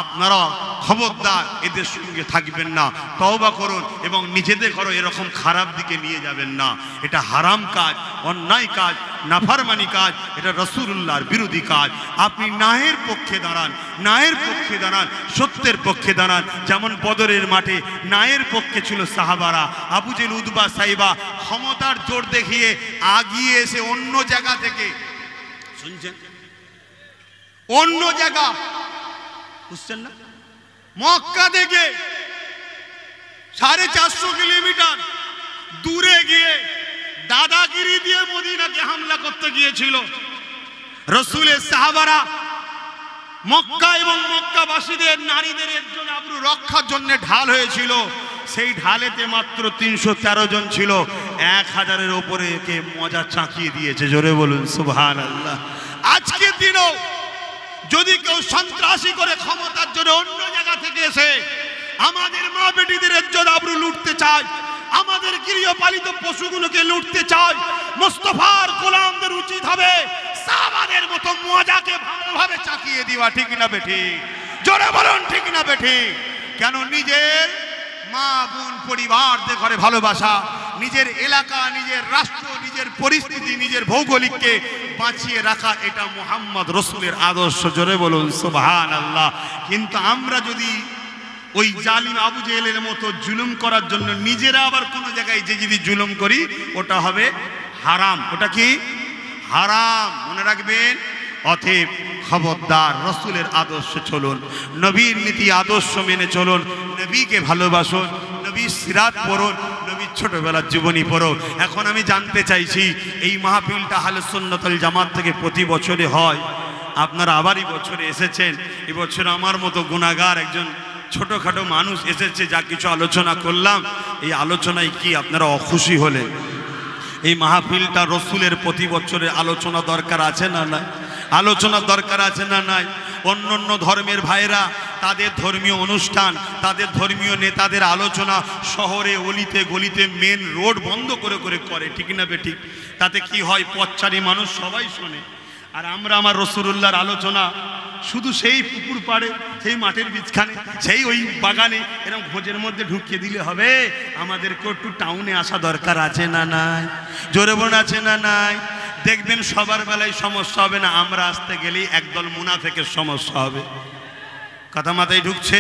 আপনারা খবরদার এদের সঙ্গে থাকবেন না, তওবা করুন এবং নিজেদের ঘরে এরকম খারাপ দিকে নিয়ে যাবেন না। এটা হারাম কাজ, অন্যায় কাজ, নাফরমানি কাজ, এটা রাসূলুল্লাহর বিরোধী কাজ। আপনি ন্যায়ের পক্ষে দাঁড়ান, ন্যায়ের পক্ষে দাঁড়ান, সত্যের পক্ষে দাঁড়ান। যেমন বদরের মাঠে ন্যায়ের পক্ষে ছিল সাহাবারা, আবু জেহেল, উতবা, সাইবা ক্ষমতার জোর দেখিয়ে আগিয়ে এসে অন্য জায়গা থেকে, শুনছেন, অন্য জায়গা, বুঝছেন না, মক্কা থেকে 450 কিলোমিটার দূরে গিয়ে দাদাগিরি দিয়ে মদিনাকে হামলা করতে গিয়েছিল। রসুলের সাহাবারা মক্কা এবং মক্কাবাসীদের নারীদের একজন আবরু রক্ষার জন্য ঢাল হয়েছিল। সেই ঢালেতে মাত্র 313 জন ছিল, 1000-এর উপরে কে মজা চাকিয়ে দিয়েছে। জোরে বলুন সুবহানাল্লাহ। আজকের দিনও যদি কেউ সন্ত্রাসী করে ক্ষমতার জন্য অন্য জায়গা থেকে এসে আমাদের মা বেটিদের ইজ্জত আবরু লুটতে চায়, আমাদের গৃহপালিত পশুগুলোকে লুটতে চায়, মুস্তাফার গোলামদের উচিত হবে সাহাবাদের মতো মজাকে ভালোভাবে চাকিয়ে দিবা। ঠিক না বেঠি? জোরে বলুন ঠিক না বেঠি? কেন? নিজের মা বোন পরিবারদের ঘরে ভালোবাসা, নিজের এলাকা, নিজের রাষ্ট্র, নিজের পরিস্থিতি, নিজের ভৌগোলিককে বাঁচিয়ে রাখা, এটা মুহাম্মদ রসুলের আদর্শ। জোরে বলুন সুবহানাল্লাহ। কিন্তু আমরা যদি ওই জালিম আবু জেহেলের মতো জুলুম করার জন্য নিজেরা আবার কোনো জায়গায় যে যদি জুলুম করি, ওটা হবে হারাম। ওটা কি? হারাম। মনে রাখবেন। অতএব খবরদার, রসুলের আদর্শে চলুন, নবীর নীতি আদর্শ মেনে চলুন, নবীকে ভালোবাসুন, নবীর সিরাত পড়ুন, নবীর ছোটবেলার জীবনী পড়ো। এখন আমি জানতে চাইছি, এই মাহফিলটা আহলে সুন্নাত ওয়াল জামাত থেকে প্রতি বছরে হয়, আপনারা আবারই বছরে এসেছেন। এবছর আমার মতো গুনাহগার একজন ছোটখাটো মানুষ এসেছে, যা কিছু আলোচনা করলাম, এই আলোচনায় কি আপনারা অখুশি হলেন? এই মাহফিলটা রসুলের প্রতি বছরের আলোচনা দরকার আছে না নাই? আলোচনা দরকার আছে না নাই? অন্য অন্য ধর্মের ভাইরা তাদের ধর্মীয় অনুষ্ঠান, তাদের ধর্মীয় নেতাদের আলোচনা শহরে অলিতে গলিতে মেন রোড বন্ধ করে করে করে, ঠিক না বেঠিক? তাতে কি হয়? পথচারী মানুষ সবাই শোনে। আর আমরা আমার রাসূলুল্লাহর আলোচনা শুধু সেই পুকুর পাড়ে, সেই মাঠের বীজখানে, সেই ওই বাগানে এরকম খোঁজের মধ্যে ঢুকিয়ে দিলে হবে? আমাদেরকে একটু টাউনে আসা দরকার আছে না নাই? জোরে বোন আছে না নাই? দেখবেন সবার বেলায় সমস্যা হবে না, আমরা আসতে গেলেই একদল মুনাফিকের সমস্যা হবে। কথা মাথায় ঢুকছে?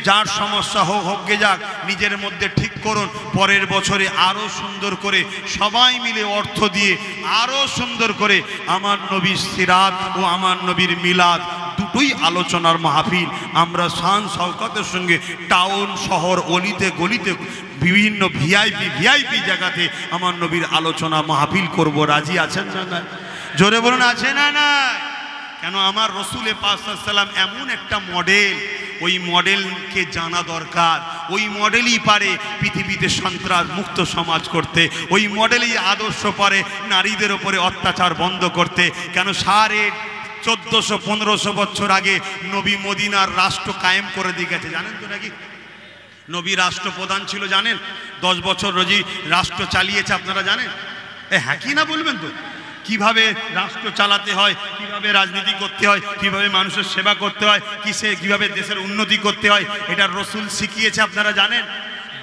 যার সমস্যা হোক হোক গে যাক, নিজের মধ্যে ঠিক করুন। পরের বছরে আরো সুন্দর করে সবাই মিলে অর্থ দিয়ে আরো সুন্দর করে আমার নবীর সিরাত ও আমার নবীর মিলাদ দুটোই আলোচনার মাহফিল আমরা শান শওকতের সঙ্গে টাউন শহর অলিতে গলিতে বিভিন্ন ভিআইপি জায়গাতে আমার নবীর আলোচনা মাহফিল করব। রাজি আছেন না না? জোরে বলুন আছে না না? কেন? আমার রসুলের পাক সাল্লাম এমন একটা মডেল, ওই মডেলকে জানা দরকার। ওই মডেলই পারে পৃথিবীতে সন্ত্রাস মুক্ত সমাজ করতে, ওই মডেলই আদর্শ পারে নারীদের ওপরে অত্যাচার বন্ধ করতে। কেন? 1400-1500 বছর আগে নবী মদিনার রাষ্ট্র কায়েম করে দিয়ে গেছে, জানেন তো নাকি? নবী রাষ্ট্রপ্রধান ছিল, জানেন? 10 বছর রোজি রাষ্ট্র চালিয়েছে, আপনারা জানেন? হ্যাঁ কি না বলবেন তো? কিভাবে রাষ্ট্র চালাতে হয়, কিভাবে রাজনীতি করতে হয়, কিভাবে মানুষের সেবা করতে হয়, কিভাবে দেশের উন্নতি করতে হয়, এটা রসুল শিখিয়েছে, আপনারা জানেন?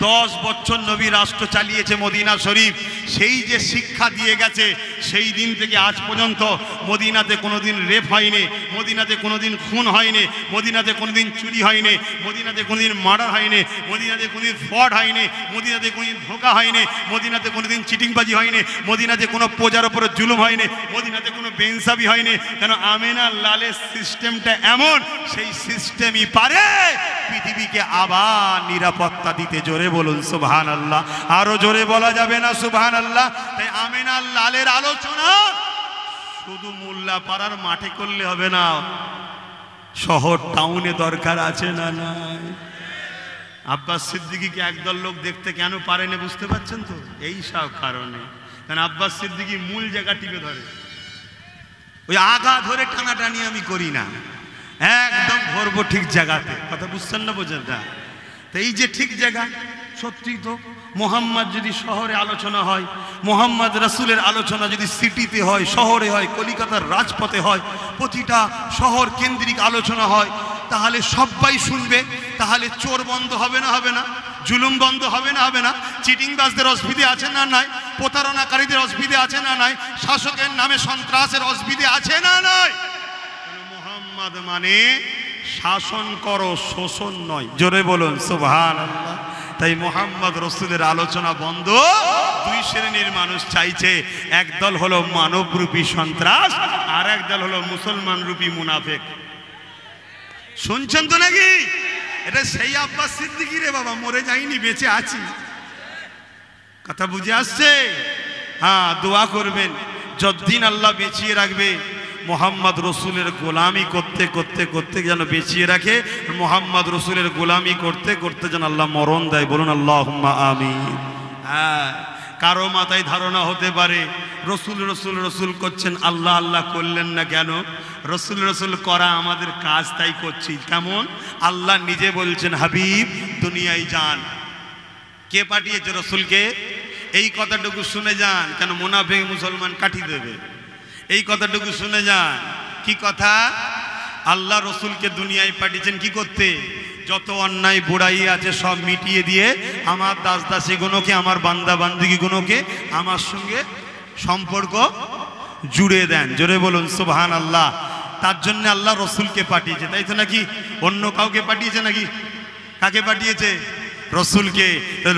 10 বছর নবী রাষ্ট্র চালিয়েছে মদিনা শরীফ। সেই যে শিক্ষা দিয়ে গেছে, সেই দিন থেকে আজ পর্যন্ত মদিনাতে কোনোদিন রেপ হয়নি, মদিনাতে কোনোদিন খুন হয়নি, মদিনাতে কোনোদিন চুরি হয়নি, মদিনাতে কোনোদিন মার্ডার হয়নি, মদিনাতে কোনোদিন ফ্রড হয়নি, মদিনাতে কোনোদিন ধোঁকা হয়নি, মদিনাতে কোনোদিন চিটিংবাজি হয়নি, মদিনাতে কোনো প্রজার ওপরে জুলুম হয়নি, মদিনাতে কোনো বেইনসাফি হয়নি। কেন? আমেনা লালের সিস্টেমটা এমন, সেই সিস্টেমই পারে পৃথিবীকে আবার নিরাপত্তা দিতে। জোরে বলুন সুবহানাল্লাহ। আরো জোরে বলা যাবে না সুবহানাল্লাহ? তাই আমেনা লালের আলোচনা শুধু মোল্লা পাড়ার মাঠে করলে হবে না, শহর টাউনে দরকার আছে না নাই? আব্বাস সিদ্দিকীকে একদল লোক দেখতে কেন পারে না বুঝতে পারছেন তো? এই সব কারণে। কারণ আব্বাস সিদ্দিকী মূল জায়গা টিপে ধরে, ওই আগা ধরে টানাটানি আমি করি না, একদম ধরবো ঠিক জায়গাতে। কথা বুঝছেন না? বোঝেন না? তো এই যে ঠিক জায়গা, সত্যি তো মোহাম্মদ যদি শহরে আলোচনা হয়, মোহাম্মদ রাসূলের আলোচনা যদি সিটিতে হয়, শহরে হয়, কলিকাতার রাজপথে হয়, প্রতিটা শহর কেন্দ্রিক আলোচনা হয়, তাহলে সবাই শুনবে। তাহলে চোর বন্ধ হবে না? হবে না? জুলুম বন্ধ হবে না? হবে না? চিটিংবাজদের অসুবিধে আছে না নাই? প্রতারণাকারীদের অসুবিধে আছে না নাই? শাসকের নামে সন্ত্রাসের অসুবিধে আছে না নাই? মুহাম্মদ মানে শাসন করো, শোষণ নয়। জোরে বলুন সুবহানাল্লাহ। তাই মুহাম্মদ রসুলের আলোচনা বন্ধ। দুই শ্রেণীর মানুষ চাইছে, একদল হলো মানবরূপী সন্ত্রাস, আর একদল হলো মুসলমান রূপী মুনাফিক। শুনছেন তো নাকি? এটা সেই আব্বাস সিদ্দিকী রে বাবা, মরে যাইনি, বেঁচে আছি। কথা বুঝে আসছে? হ্যাঁ, দোয়া করবেন যতদিন আল্লাহ বেঁচিয়ে রাখবে, মোহাম্মদ রসুলের গোলামি করতে করতে করতে যেন বেঁচিয়ে রাখে, মোহাম্মদ রসুলের গোলামি করতে করতে যেন আল্লাহ মরণ দেয়। বলুন আল্লাহুম্মা আমিন। হ্যাঁ, কারো মাথায় ধারণা হতে পারে রসুল রসুল রসুল করছেন, আল্লাহ আল্লাহ করলেন না কেন? রসুল রসুল করা আমাদের কাজ, তাই করছি। কেমন? আল্লাহ নিজে বলছেন হাবিব দুনিয়ায় যান। কে পাঠিয়েছে রসুলকে? এই কথাটুকু শুনে যান, কেন মুনাফিক মুসলমান কাটি দেবে। এই কথাটুকু শুনে যান। কি কথা? আল্লাহ রসুলকে দুনিয়ায় পাঠিয়েছেন কি করতে? যত অন্যায় বুড়াই আছে সব মিটিয়ে দিয়ে আমার দাস দাসীগুলোকে, আমার বান্দা বান্দিগুলোকে আমার সঙ্গে সম্পর্ক জুড়ে দেন। জোরে বলুন সুবহানাল্লাহ। তার জন্য আল্লাহ রসুলকে পাঠিয়েছে, তাই তো নাকি? অন্য কাউকে পাঠিয়েছে নাকি? কাকে পাঠিয়েছে? রসুলকে।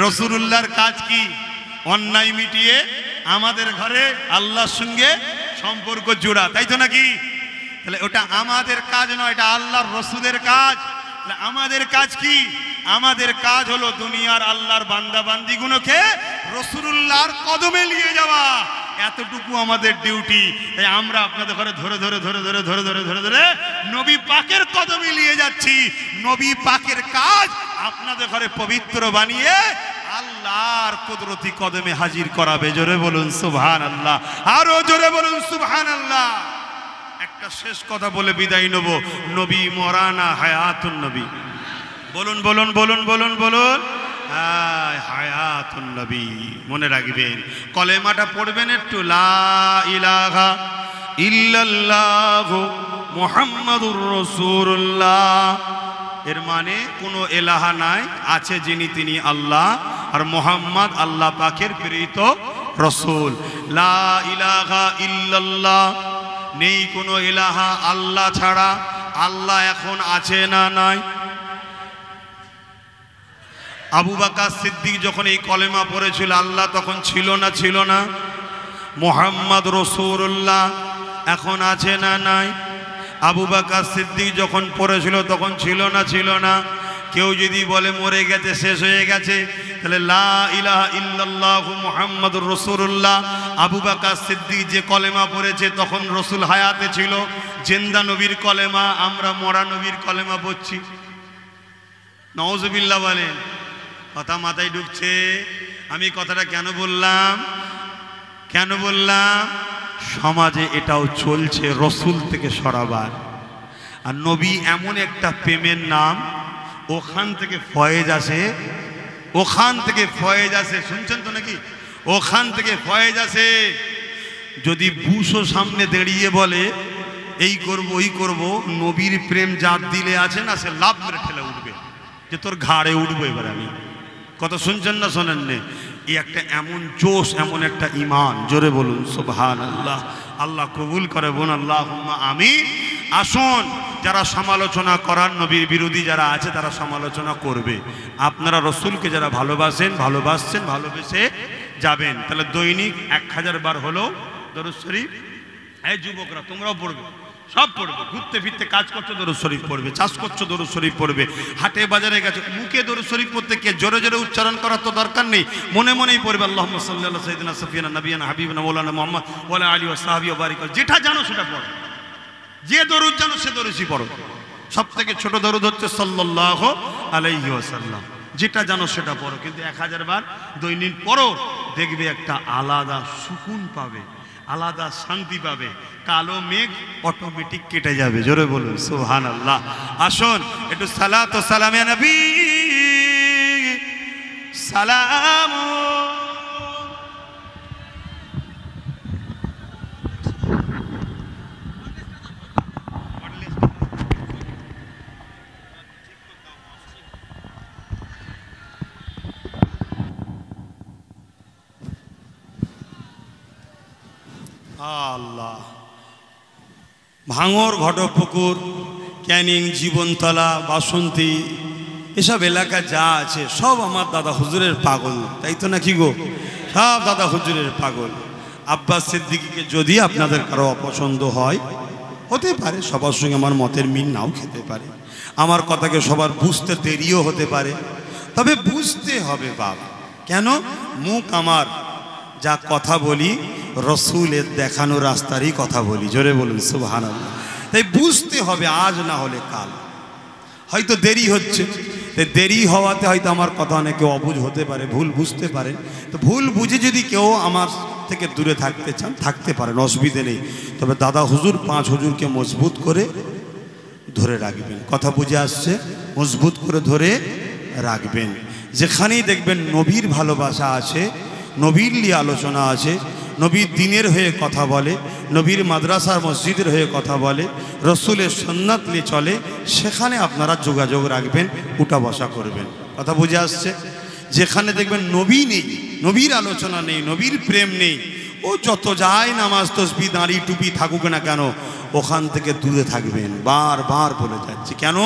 রসুলুল্লাহর কাজ কি? অন্যায় মিটিয়ে আমাদের ঘরে আল্লাহর সঙ্গে সম্পর্ক জোড়া, তাই তো নাকি? তাহলে ওটা আমাদের কাজ নয়, এটা আল্লাহর রসুলের কাজ। আমাদের কাজ কি? আমাদের কাজ হলো দুনিয়ার আল্লাহর বান্দা বান্দিগুলোকে রসুলুল্লাহর কদমে নিয়ে যাওয়া, এতটুকু আমাদের ডিউটি। তাই আমরা আপনাদের ঘরে ধরে ধরে ধরে ধরে ধরে ধরে ধরে ধরে নবী পাকের কদমে নিয়ে যাচ্ছি। নবী পাকের কাজ আপনাদের ঘরে পবিত্র বানিয়ে আল্লাহর কুদরতি কদমে হাজির করাবে। জোরে বলুন সুবহানাল্লাহ, আরো জোরে বলুন সুবহানাল্লাহ। একটা শেষ কথা বলে বিদায় নেব। নবী মরানা হায়াতুন নবী, বলুন বলুন বলুন বলুন বলুন, হায়াতুন নবী। মনে রাখবেন, কলেমাটা পড়বেন একটু, লা ইলাহা ইল্লাল্লাহু মুহাম্মাদুর রাসূলুল্লাহ। এর মানে কোনো এলাহা নাই, আছে যিনি তিনি আল্লাহ, আর মুহাম্মদ আল্লাহ পাকের প্রেরিত রসুল। লা ইলাহা ইল্লাল্লাহ, নেই কোনো এলাহা আল্লাহ ছাড়া। আল্লাহ এখন আছে না নাই? আবু বকর সিদ্দিক যখন এই কলেমা পড়েছিল, আল্লাহ তখন ছিল না? ছিল না? মুহাম্মদ রাসূলুল্লাহ এখন আছে না নাই? আবু বকর সিদ্দিক যখন পড়েছিল তখন ছিল না? ছিল না? কেউ যদি বলে মরে গেছে, শেষ হয়ে গেছে, তাহলে লা ইলাহা ইল্লাল্লাহু মুহাম্মাদুর রাসূলুল্লাহ, আবু বকর সিদ্দিক যে কলেমা পড়েছে তখন রসুল হায়াতে ছিল, জিন্দা নবীর কলেমা। আমরা মরা নবীর কলেমা পড়ছি। নাউজুবিল্লাহ বলেন। কথা মাথায় ঢুকছে? আমি কথাটা কেন বললাম? কেন বললাম? সমাজে এটাও চলছে, রসুল থেকে সরাবার। আর নবী এমন একটা প্রেমের নাম, ওখান থেকে ফয়েজ আসে, ওখান থেকে ফয়েজ আসে। শুনছেন তো নাকি? ওখান থেকে ফয়েজ আসে। যদি বুশো সামনে দাঁড়িয়ে বলে এই করব ওই করব, নবীর প্রেম যার দিলে আছে না, সে লাভ মেরে ঠেলে উঠবে যে তোর ঘাড়ে উঠবো এবার আমি। কথা শুনছেন না শোনেন নে? এই একটা এমন জোশ, এমন একটা ঈমান। জোরে বলুন সুবহানাল্লাহ। আল্লাহ কবুল করে বোন, আল্লাহুম্মা আমিন। আসুন, যারা সমালোচনা করার, নবীর বিরোধী যারা আছে তারা সমালোচনা করবে। আপনারা রসুলকে যারা ভালোবাসেন, ভালোবাসছেন, ভালোবেসে যাবেন। তাহলে দৈনিক 1000 বার হলো দরুদ শরীফ। এই যুবকরা তোমরাও পড়বে, সব পড়বে। ঘুরতে ফিরতে কাজ করছো দরুদ শরীফ পড়বে, চাষ করছো দরুদ শরীফ পড়বে, হাটে বাজারে গেছো মুখে দরুদ শরীফ পড়তে, কে জোরে জোরে উচ্চারণ করার তো দরকার নেই, মনে মনেই পড়বে। আল্লাহুম্মা সাল্লি আলা সাইয়্যিদিনা সাফিয়ানা নাবিয়ানা হাবিবানা মাওলানা মুহাম্মদ ওয়া আলা আলিহি ওয়া সাহবিহি ওয়া বারিক। যেটা জানো সেটা পড়ো, যে দরুদ জানো সে দরুদই পড়ো। সব থেকে ছোট দরুদ হচ্ছে সাল্লাল্লাহু আলাইহি ওয়াসাল্লাম। যেটা জানো সেটা পড়ো, কিন্তু 1000 বার দৈনিক পড়ো, দেখবে একটা আলাদা সুকুন পাবে, আলাদা শান্তি পাবে। কালো মেঘ অটোমেটিক কেটে যাবে। জোরে বলুন সুবহানাল্লাহ। আসুন একটু সালাত ও সালামে নবী সালাম। আল্লাহ, ভাঙর, ঘটপুকুর, ক্যানিং, জীবনতলা, বাসন্তী, এসব এলাকা যা আছে সব আমার দাদা হুজুরের পাগল, তাই তো নাকি গো? সব দাদা হুজুরের পাগল। আব্বাস সিদ্দিকীকে যদি আপনাদের কারো অপছন্দ হয়, হতে পারে, সবার সঙ্গে আমার মতের মিল নাও খেতে পারে, আমার কথাকে সবার বুঝতে দেরিও হতে পারে, তবে বুঝতে হবে বাবা। কেন? মুখ আমার যা কথা বলি রসুলের দেখানো রাস্তারই কথা বলি। জোরে বলুন সুবহানাল্লাহ। তাই বুঝতে হবে, আজ না হলে কাল। হয়তো দেরি হচ্ছে, তাই দেরি হওয়াতে হয়তো আমার কথা অনেকে অবুঝ হতে পারে, ভুল বুঝতে পারে। তো ভুল বুঝে যদি কেউ আমার থেকে দূরে থাকতে চান, থাকতে পারেন, অসুবিধে নেই। তবে দাদা হুজুর 5 হুজুরকে মজবুত করে ধরে রাখবেন। কথা বুঝে আসছে? মজবুত করে ধরে রাখবেন। যেখানেই দেখবেন নবীর ভালোবাসা আছে, নবীর নিয়ে আলোচনা আছে, নবীর দিনের হয়ে কথা বলে, নবীর মাদ্রাসার মসজিদের হয়ে কথা বলে, রসুলের সুন্নাত নিয়ে চলে, সেখানে আপনারা যোগাযোগ রাখবেন, উঠা বসা করবেন। কথা বুঝে আসছে? যেখানে দেখবেন নবী নেই, নবীর আলোচনা নেই, নবীর প্রেম নেই, ও যত যায় নামাজ তসবি দাঁড়ি টুপি থাকুক না কেন, ওখান থেকে দূরে থাকবেন। বারবার বলে যাচ্ছে। কেন?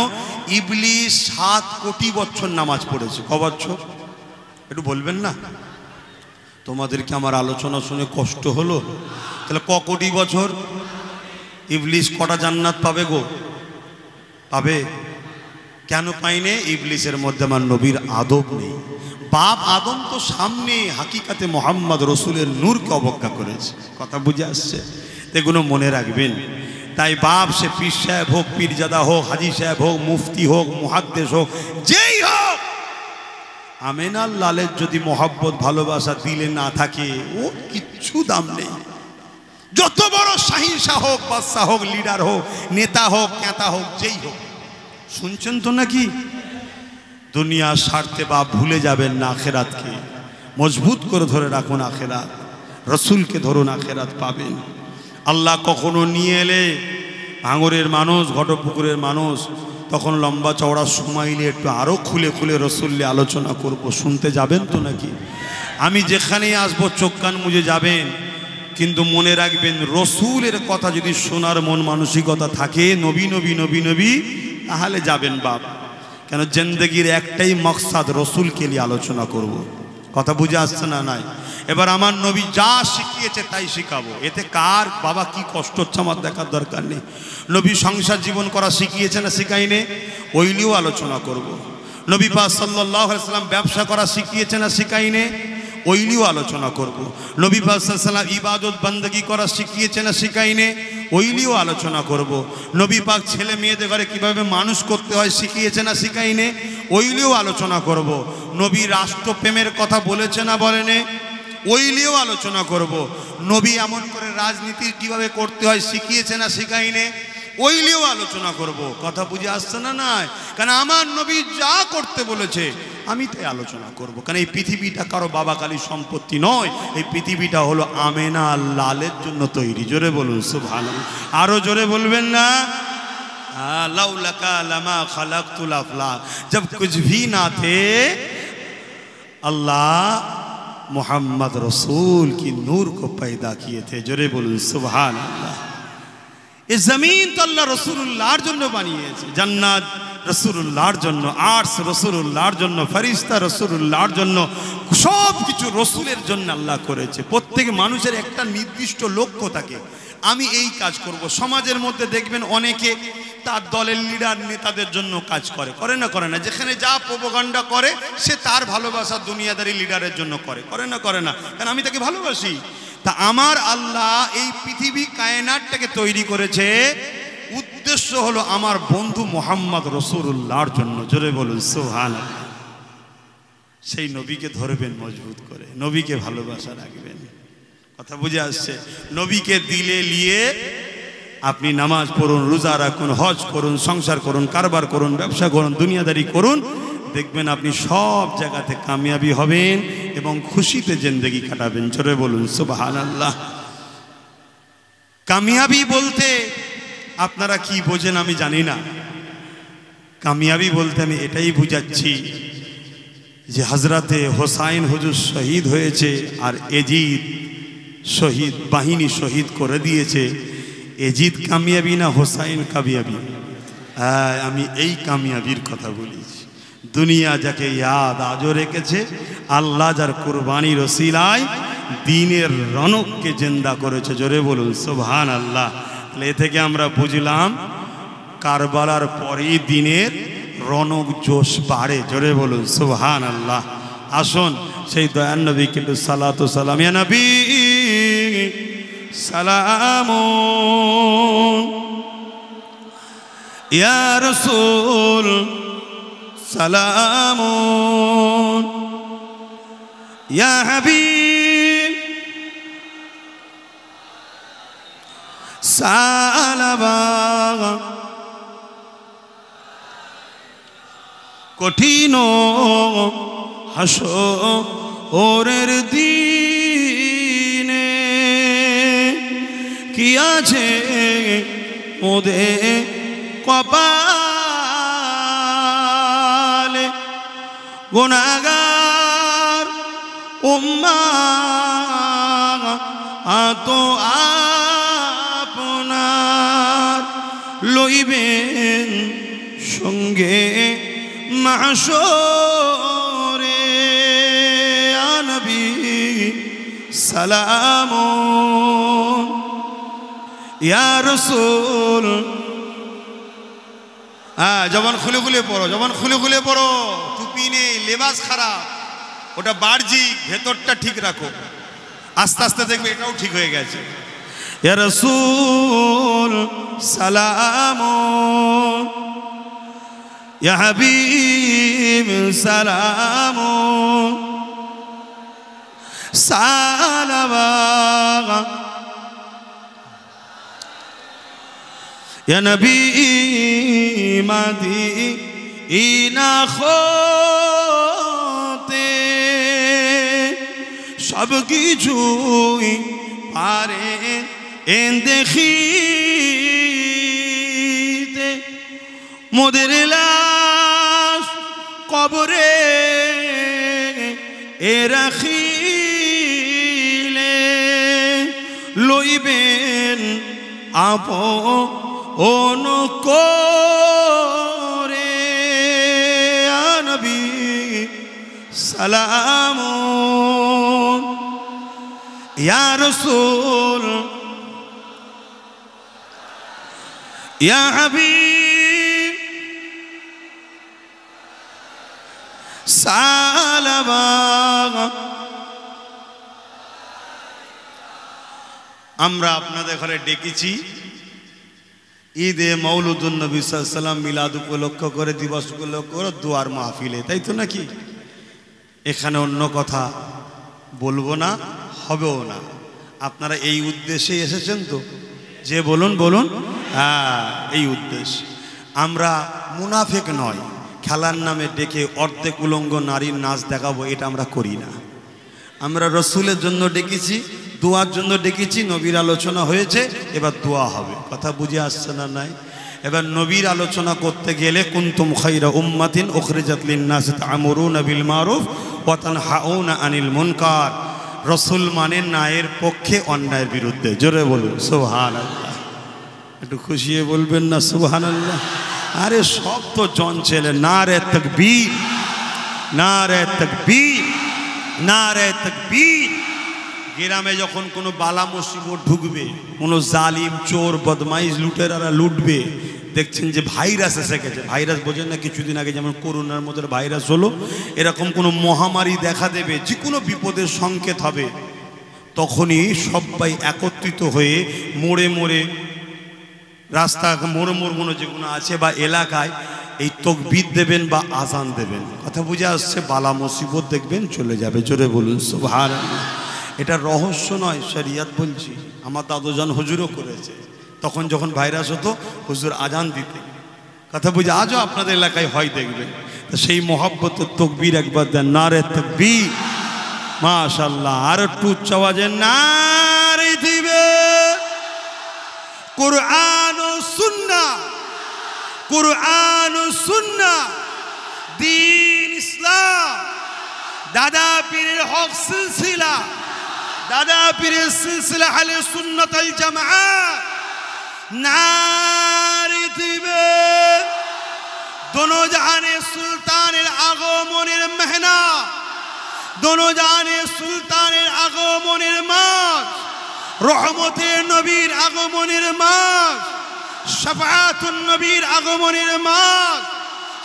ইবলিস 7 কোটি বছর নামাজ পড়েছে। ক বছর? একটু বলবেন না? তোমাদেরকে আমার আলোচনা শুনে কষ্ট হলো? তাহলে ক কোটি বছর? ইবলিস কটা জান্নাত পাবে গো? পাবে? কেন পাইনে? ইবলিসের মধ্যে আমার নবীর আদব নেই। বাপ আদম তো সামনে, হাকিকাতে মোহাম্মদ রসুলের নূরকে অবজ্ঞা করেছে। কথা বুঝে আসছে? এগুলো মনে রাখবেন। তাই বাপ সে পীর সাহেব হোক, পীরজাদা হোক, হাজি সাহেব হোক, মুফতি হোক, মুহাদ্দিস হোক, যেই হোক, আমেনার লালের যদি মোহাব্বত ভালোবাসা দিলে না থাকে, ও কিচ্ছু দাম নেই। যত বড় শাহিনশাহ হোক, বাদশাহ হোক, লিডার হোক, নেতা হোক, নেতা হোক, যেই হোক। শুনছেন তো নাকি? দুনিয়ার স্বার্থে বাপ ভুলে যাবেন না আখেরাতকে। মজবুত করে ধরে রাখুন আখেরাত, রসুলকে ধরুন, আখেরাত পাবেন। আল্লাহ কখনো নিয়ে এলে ভাঙরের মানুষ, ঘটপুকুরের মানুষ, তখন লম্বা চওড়া সময় নিয়ে একটু আরও খুলে খুলে রসুল্লে আলোচনা করব। শুনতে যাবেন তো নাকি? আমি যেখানেই আসবো চোখ কান মুজে যাবেন, কিন্তু মনে রাখবেন রসুলের কথা যদি শোনার মন মানসিকতা থাকে, নবী নবী নবী নবী, তাহলে যাবেন বাপ। কেন? জিন্দেগির একটাই মকসাদ, রসুলকে নিয়ে আলোচনা করব। কথা বুঝে আসছে না? নাই। এবার আমার নবী যা শিখিয়েছে তাই শিখাবো। এতে কার বাবা কি কষ্ট হচ্ছে আমার দেখার দরকার নেই। নবী সংসার জীবন করা শিখিয়েছে না শিখাইনে? ওই নিয়েও আলোচনা করব। নবী পাক সাল্লাল্লাহু আলাইহি ওয়াসাল্লাম ব্যবসা করা শিখিয়েছে না শিখাইনে? ওই নিয়েও আলোচনা করব। নবী পাক সাল্লাল্লাহু আলাইহি ওয়াসাল্লাম ইবাদত বান্দাগি করা শিখিয়েছে না শিখাইনে? ওই নিয়েও আলোচনা করব। নবী পাক ছেলে মেয়েদের ঘরে কীভাবে মানুষ করতে হয় শিখিয়েছে না শিখাইনে? ওই নিয়েও আলোচনা করব। নবী রাষ্ট্রপ্রেমের কথা বলেছে না বলেনে? ওই নিয়েও আলোচনা করব। নবী এমন করে রাজনীতি কিভাবে করতে হয় শিখিয়েছে না শিখাইনে? ওই নিয়েও আলোচনা করব। কথা বুঝে আসছে না? নাই। কারণ আমার নবী যা করতে বলেছে আমি তাই আলোচনা করব। কারণ এই পৃথিবীটা কারো বাবা কালীর সম্পত্তি নয়, এই পৃথিবীটা হলো আমেনা লালের জন্য তৈরি। জোরে বলুন সুবহানাল্লাহ। আরো জোরে বলবেন না? লাউলাকা লামা খালাকতুল আফলাক, जब कुछ भी ना थे अल्लाह मोहम्मद रसूल की नूर को पैदा किए थे। जोरे बोलूं सुभान अल्लाह। ये जमीन तो अल्लाह रसूलुल्लाहर जन्नो बानिয়েছে, জান্নাত রসুলুল্লাহর জন্য, আরশ রসুলুল্লাহর জন্য, ফেরেশতা রসুলুল্লাহর জন্য, সব কিছু রসুলের জন্য আল্লাহ করেছে। প্রত্যেক মানুষের একটা নির্দিষ্ট লক্ষ্য থাকে, আমি এই কাজ করব। সমাজের মধ্যে দেখবেন অনেকে তার দলের লিডার নেতাদের জন্য কাজ করে, করে না? করে না? যেখানে যা প্রোপাগান্ডা করে সে তার ভালোবাসা দুনিয়াদারি লিডারের জন্য করে, করে না? করে না? কারণ আমি তাকে ভালোবাসি। তা আমার আল্লাহ এই পৃথিবী কায়নাতটাকে তৈরি করেছে, উদ্দেশ্য হলো আমার বন্ধু মোহাম্মদ রসুলুল্লাহর জন্য। জোরে বলুন সুবহানাল্লাহ। সেই নবীকে ধরবেন মজবুত করে, নবীকে ভালোবাসা রাখবেন। কথা বুঝে আসছে? নবীকে দিলে নিয়ে আপনি নামাজ পড়ুন, রোজা রাখুন, হজ করুন, সংসার করুন, কারবার করুন, ব্যবসা করুন, দুনিয়াদারি করুন, দেখবেন আপনি সব জায়গাতে কামিয়াবি হবেন এবং খুশিতে জিন্দেগি কাটাবেন। জোরে বলুন সুবহানাল্লাহ। কামিয়াবি বলতে আপনারা কি বোঝেন আমি জানি না। কামিয়াবি বলতে আমি এটাই বুঝাচ্ছি যে হযরতে হোসাইন হুজুর শহীদ হয়েছে আর এজিদ শহীদ বাহিনী শহীদ করে দিয়েছে। এজিদ কামিয়াবি না হোসাইন কামিয়াবি? আমি এই কামিয়াবির কথা বলেছি। দুনিয়া যাকে ইয়াদ আজও রেখেছে, আল্লাহ যার কুরবানির ওসিলায় দ্বীনের রনককে জিন্দা করেছে। জোরে বলুন সুবহানাল্লাহ। তাহলে এ থেকে আমরা বুঝলাম কারবালার পরেই দ্বীনের রনক জোশ বাড়ে। জোরে বলুন সুবহানাল্লাহ। আসুন সেই দয়ার নবীকে একটু সালাত ও সালাম। ইয়া নবী সালামুন, ইয়া রাসূল সালামুন, ইয়া হাবিব সালাম। কঠিন হাসরের দিনে কি আছে ওদের কপালে গুনাহগার উম্মাহ তো আপনার লইবেন সঙ্গে মাহশরে ইয়া নবী সালামুন ইয়া রাসূল। জবান খুলে খুলে পড়ো, জবান খুলে খুলে পড়ো। টুপি নেই, লেবাস খারাপ, ওটা বাহ্যিক, ভেতরটা ঠিক রাখো। আস্তে আস্তে দেখবে এটাও ঠিক হয়ে গেছে। ইয়া রাসূল সালামুন ইয়া হাবিব সালামুন সালাওয়াত ইয়া নবী মদিনা হতে সব কিছুই পারে দেখিতে মোদের লাশ কবরে রাখিলে লইবেন আপন করে ইয়া নবী সালামুন ইয়া রাসূল ইয়া হাবিব সালাওয়াত। আমরা আপনাদের ঘরে ডেকেছি ঈদে মৌলুদুন নবী সাল্লাল্লাহু আলাইহি ওয়াসাল্লাম মিলাদ উপলক্ষ করে, দিবস উপলক্ষ করে দোয়ার মাহফিলে, তাই তো নাকি? এখানে অন্য কথা বলবো না, হবেও না। আপনারা এই উদ্দেশ্যে এসেছেন তো? যে বলুন বলুন, হ্যাঁ এই উদ্দেশ্য। আমরা মুনাফিক নয়, খেলার নামে ডেকে অর্ধেক উলঙ্গ নারীর নাচ দেখাবো, এটা আমরা করি না। আমরা রসুলের জন্য ডেকেছি, দোয়ার জন্য ডেকেছি। নবীর আলোচনা হয়েছে, এবার দোয়া হবে। কথা বুঝে আসছে না? নাই। এবার নবীর আলোচনা করতে গেলে কুনতুম খায়রা উম্মাতিন উখরিজাত লিন-নাস তা'মুরুনা বিল মারুফ ওয়া তানহাউনা আনিল মুনকার। রসুল মানে ন্যায়ের পক্ষে, অন্যায়ের বিরুদ্ধে। জোরে বলুন সুবহানাল্লাহ। একটু খুশিয়ে বলবেন না সুবহানাল্লাহ? আরে সব তো জন ছেলে। নারে তাকবীর, নারে তাকবীর, নারে তাকবীর। গ্রামে যখন কোনো বালা মুসিবত ঢুকবে, কোনো জালিম চোর বদমাইশ লুটেরারা লুটবে, দেখছেন যে ভাইরাস এসে গেছে। ভাইরাস বোঝেন না? কিছুদিন আগে যেমন করোনার মধ্যে ভাইরাস হলো, এরকম কোনো মহামারী দেখা দেবে, যে কোনো বিপদের সংকেত হবে, তখনই সবাই একত্রিত হয়ে মোড়ে মোড়ে, রাস্তা মোড়ে মোড় যেগুলো আছে বা এলাকায় এই তাকবীর দেবেন বা আজান দেবেন। কথা বুঝে আসছে? বালা মুসিবত দেখবেন চলে যাবে। জোরে বলুন সুবহানাল্লাহ। এটা রহস্য নয়, শরিয়ত বলছি। আমার দাদুজান হুজুরও করেছে। তখন যখন ভাইরাস হতো, হুজুর আজান দিতে। কথা বুঝে আজও আপনাদের এলাকায় হয় দেখবেন। তো সেই মহব্বতের তাকবীর একবার দেন, নারে তাকবীর। মাশাআল্লাহ। আর একটু উচ্চ আওয়াজে নারে দিবে। কুরআন ও সুন্নাহ, কুরআন ও সুন্নাহ, দ্বীন ইসলাম, দাদা পীরের হক সিলসিলা, দাদা পীরের সিলসিলা আহলে সুন্নাত ওয়াল জামাআত। নারে দিবে। দোনো জাহানে সুলতানের আগমনের মেহনা, দোনো জাহানে সুলতানের আগমনের মাস, রহমতের নবীর আগমনের মাস, শাফাআতুন নবীর আগমনের মাস,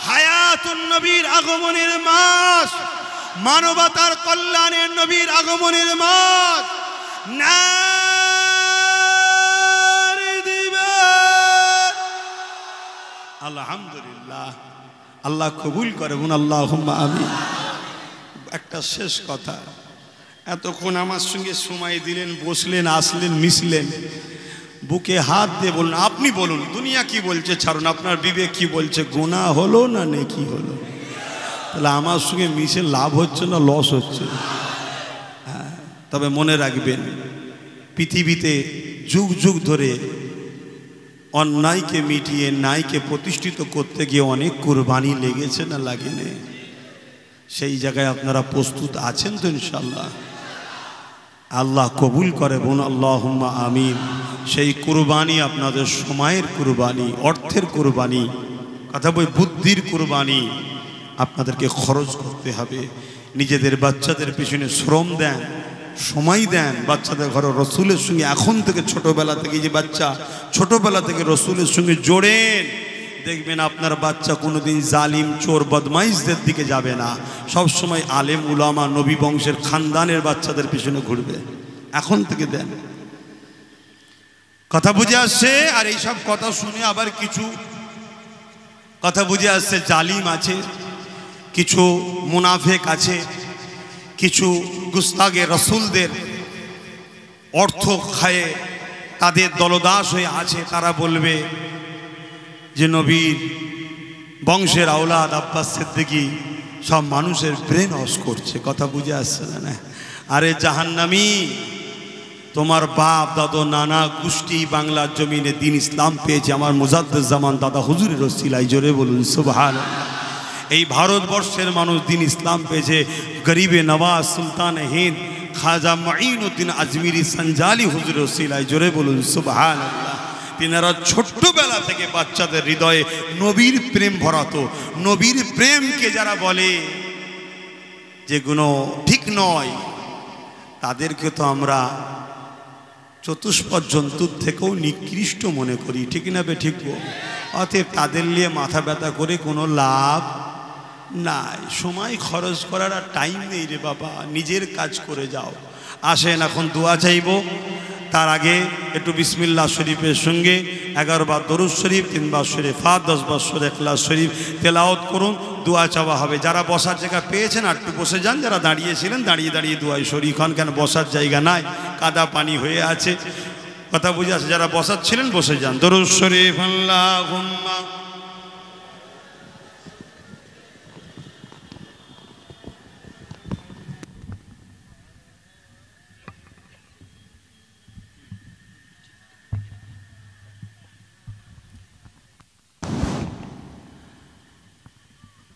হায়াতুন নবীর আগমনের মাস, মানবতার কল্যাণের নবীর আগমনের মাস। নারে দিবে। আলহামদুলিল্লাহ। আল্লাহ কবুল করে, বলুন আল্লাহুম্মা আমিন। একটা শেষ কথা, এতক্ষণ আমার সঙ্গে সময় দিলেন, বসলেন, আসলেন, মিশলেন, বুকে হাত দিয়ে বলুন, আপনি বলুন দুনিয়া কি বলছে ছাড়ুন, আপনার বিবেক কি বলছে, গুনাহ হলো না নেকি হলো? তাহলে আমার সঙ্গে মিশে লাভ হচ্ছে না লস হচ্ছে? হ্যাঁ, তবে মনে রাখবেন, পৃথিবীতে যুগ যুগ ধরে অন্যায়কে মিটিয়ে ন্যায়কে প্রতিষ্ঠিত করতে গিয়ে অনেক কুরবানি লেগেছে না লাগেনি? সেই জায়গায় আপনারা প্রস্তুত আছেন তো ইনশাআল্লাহ? আল্লাহ কবুল করে বোন, আল্লাহুম্মা আমিন। সেই কুরবানি আপনাদের সময়ের কুরবানি, অর্থের কুরবানি, কথা বই বুদ্ধির কুরবানি আপনাদেরকে খরচ করতে হবে। নিজেদের বাচ্চাদের পিছনে শ্রম দেন, সময় দেন। বাচ্চাদের ঘরে রসুলের সঙ্গে এখন থেকে ছোটবেলা থেকে, যে বাচ্চা ছোটবেলা থেকে রসুলের সঙ্গে জোড়েন, দেখবেন আপনার বাচ্চা কোনোদিন জালিম চোর বদমাইশদের দিকে যাবে না, সব সময় আলেম উলামা নবী বংশের খানদানের বাচ্চাদের পিছনে ঘুরবে। এখন থেকে দেন। কথা বুঝে আসছে? আর এইসব কথা শুনে আবার কিছু কথা বুঝে আসছে, জালিম আছে, কিছু মুনাফেক আছে, কিছু গুস্তাগে রসুলদের অর্থ খায়ে তাদের দলদাস হয়ে আছে। তারা বলবে যে নবীর বংশের আওলাদ আব্বাস সিদ্দিকী সব মানুষের ব্রেন ওয়াশ করছে। কথা বুঝে আসছে না? আরে জাহান্নামী, তোমার বাপ দাদা নানা গোষ্ঠী বাংলার জমিনে দিন ইসলাম পেয়েছে আমার মুজাদ্দেদ-ই-জামান দাদা হুজুরের ওসিলায়। জোরে বলুন সুবহানাল্লাহ। এই ভারতবর্ষের মানুষ দিন ইসলাম পেয়েছে গরিবে নওয়াজ সুলতান হিন্দ খাজা মুঈনুদ্দিন আজমিরি সঞ্জালি হুজুরের ওসিলায়। জোরে বলুন সুবহানাল্লাহ। তিনারা ছোট্টবেলা থেকে বাচ্চাদের হৃদয়ে নবীর প্রেম ভরাতো। নবীর প্রেমকে যারা বলে যেগুলো ঠিক নয়, তাদেরকে তো আমরা চতুষ্পদ জন্তুর থেকেও নিকৃষ্ট মনে করি, ঠিক না বে ঠিক? অতএব তাদের নিয়ে মাথা ব্যথা করে কোনো লাভ নাই। সময় খরচ করার আর টাইম নেই রে বাবা, নিজের কাজ করে যাও। আসেন এখন দোয়া চাইব। তার আগে একটু বিসমিল্লাহ শরীফের সঙ্গে 11 বার দরুদ শরীফ, 3 বার শরীফাত, 10 বার সূরা ইখলাস শরীফ তেলাওয়াত করুন। দোয়া চাওয়া হবে। যারা বসার জায়গা পেয়েছেন আর একটু বসে যান, যারা দাঁড়িয়েছিলেন দাঁড়িয়ে দাঁড়িয়ে দোয়ায় শরীক হন। কেন বসার জায়গা নাই, কাদা পানি হয়ে আছে। কথা বুঝে আছে? যারা বসার ছিলেন বসে যান। দরুদ শরীফ। আল্লাহুম্মা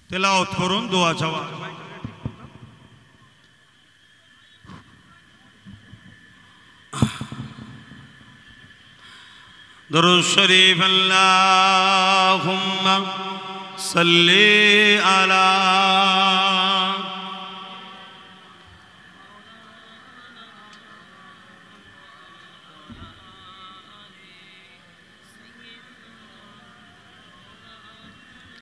তেলাওয়াত করুন, দোয়া চাওয়া। দরুদ শরীফ। আল্লাহুম্মা সাল্লি আলা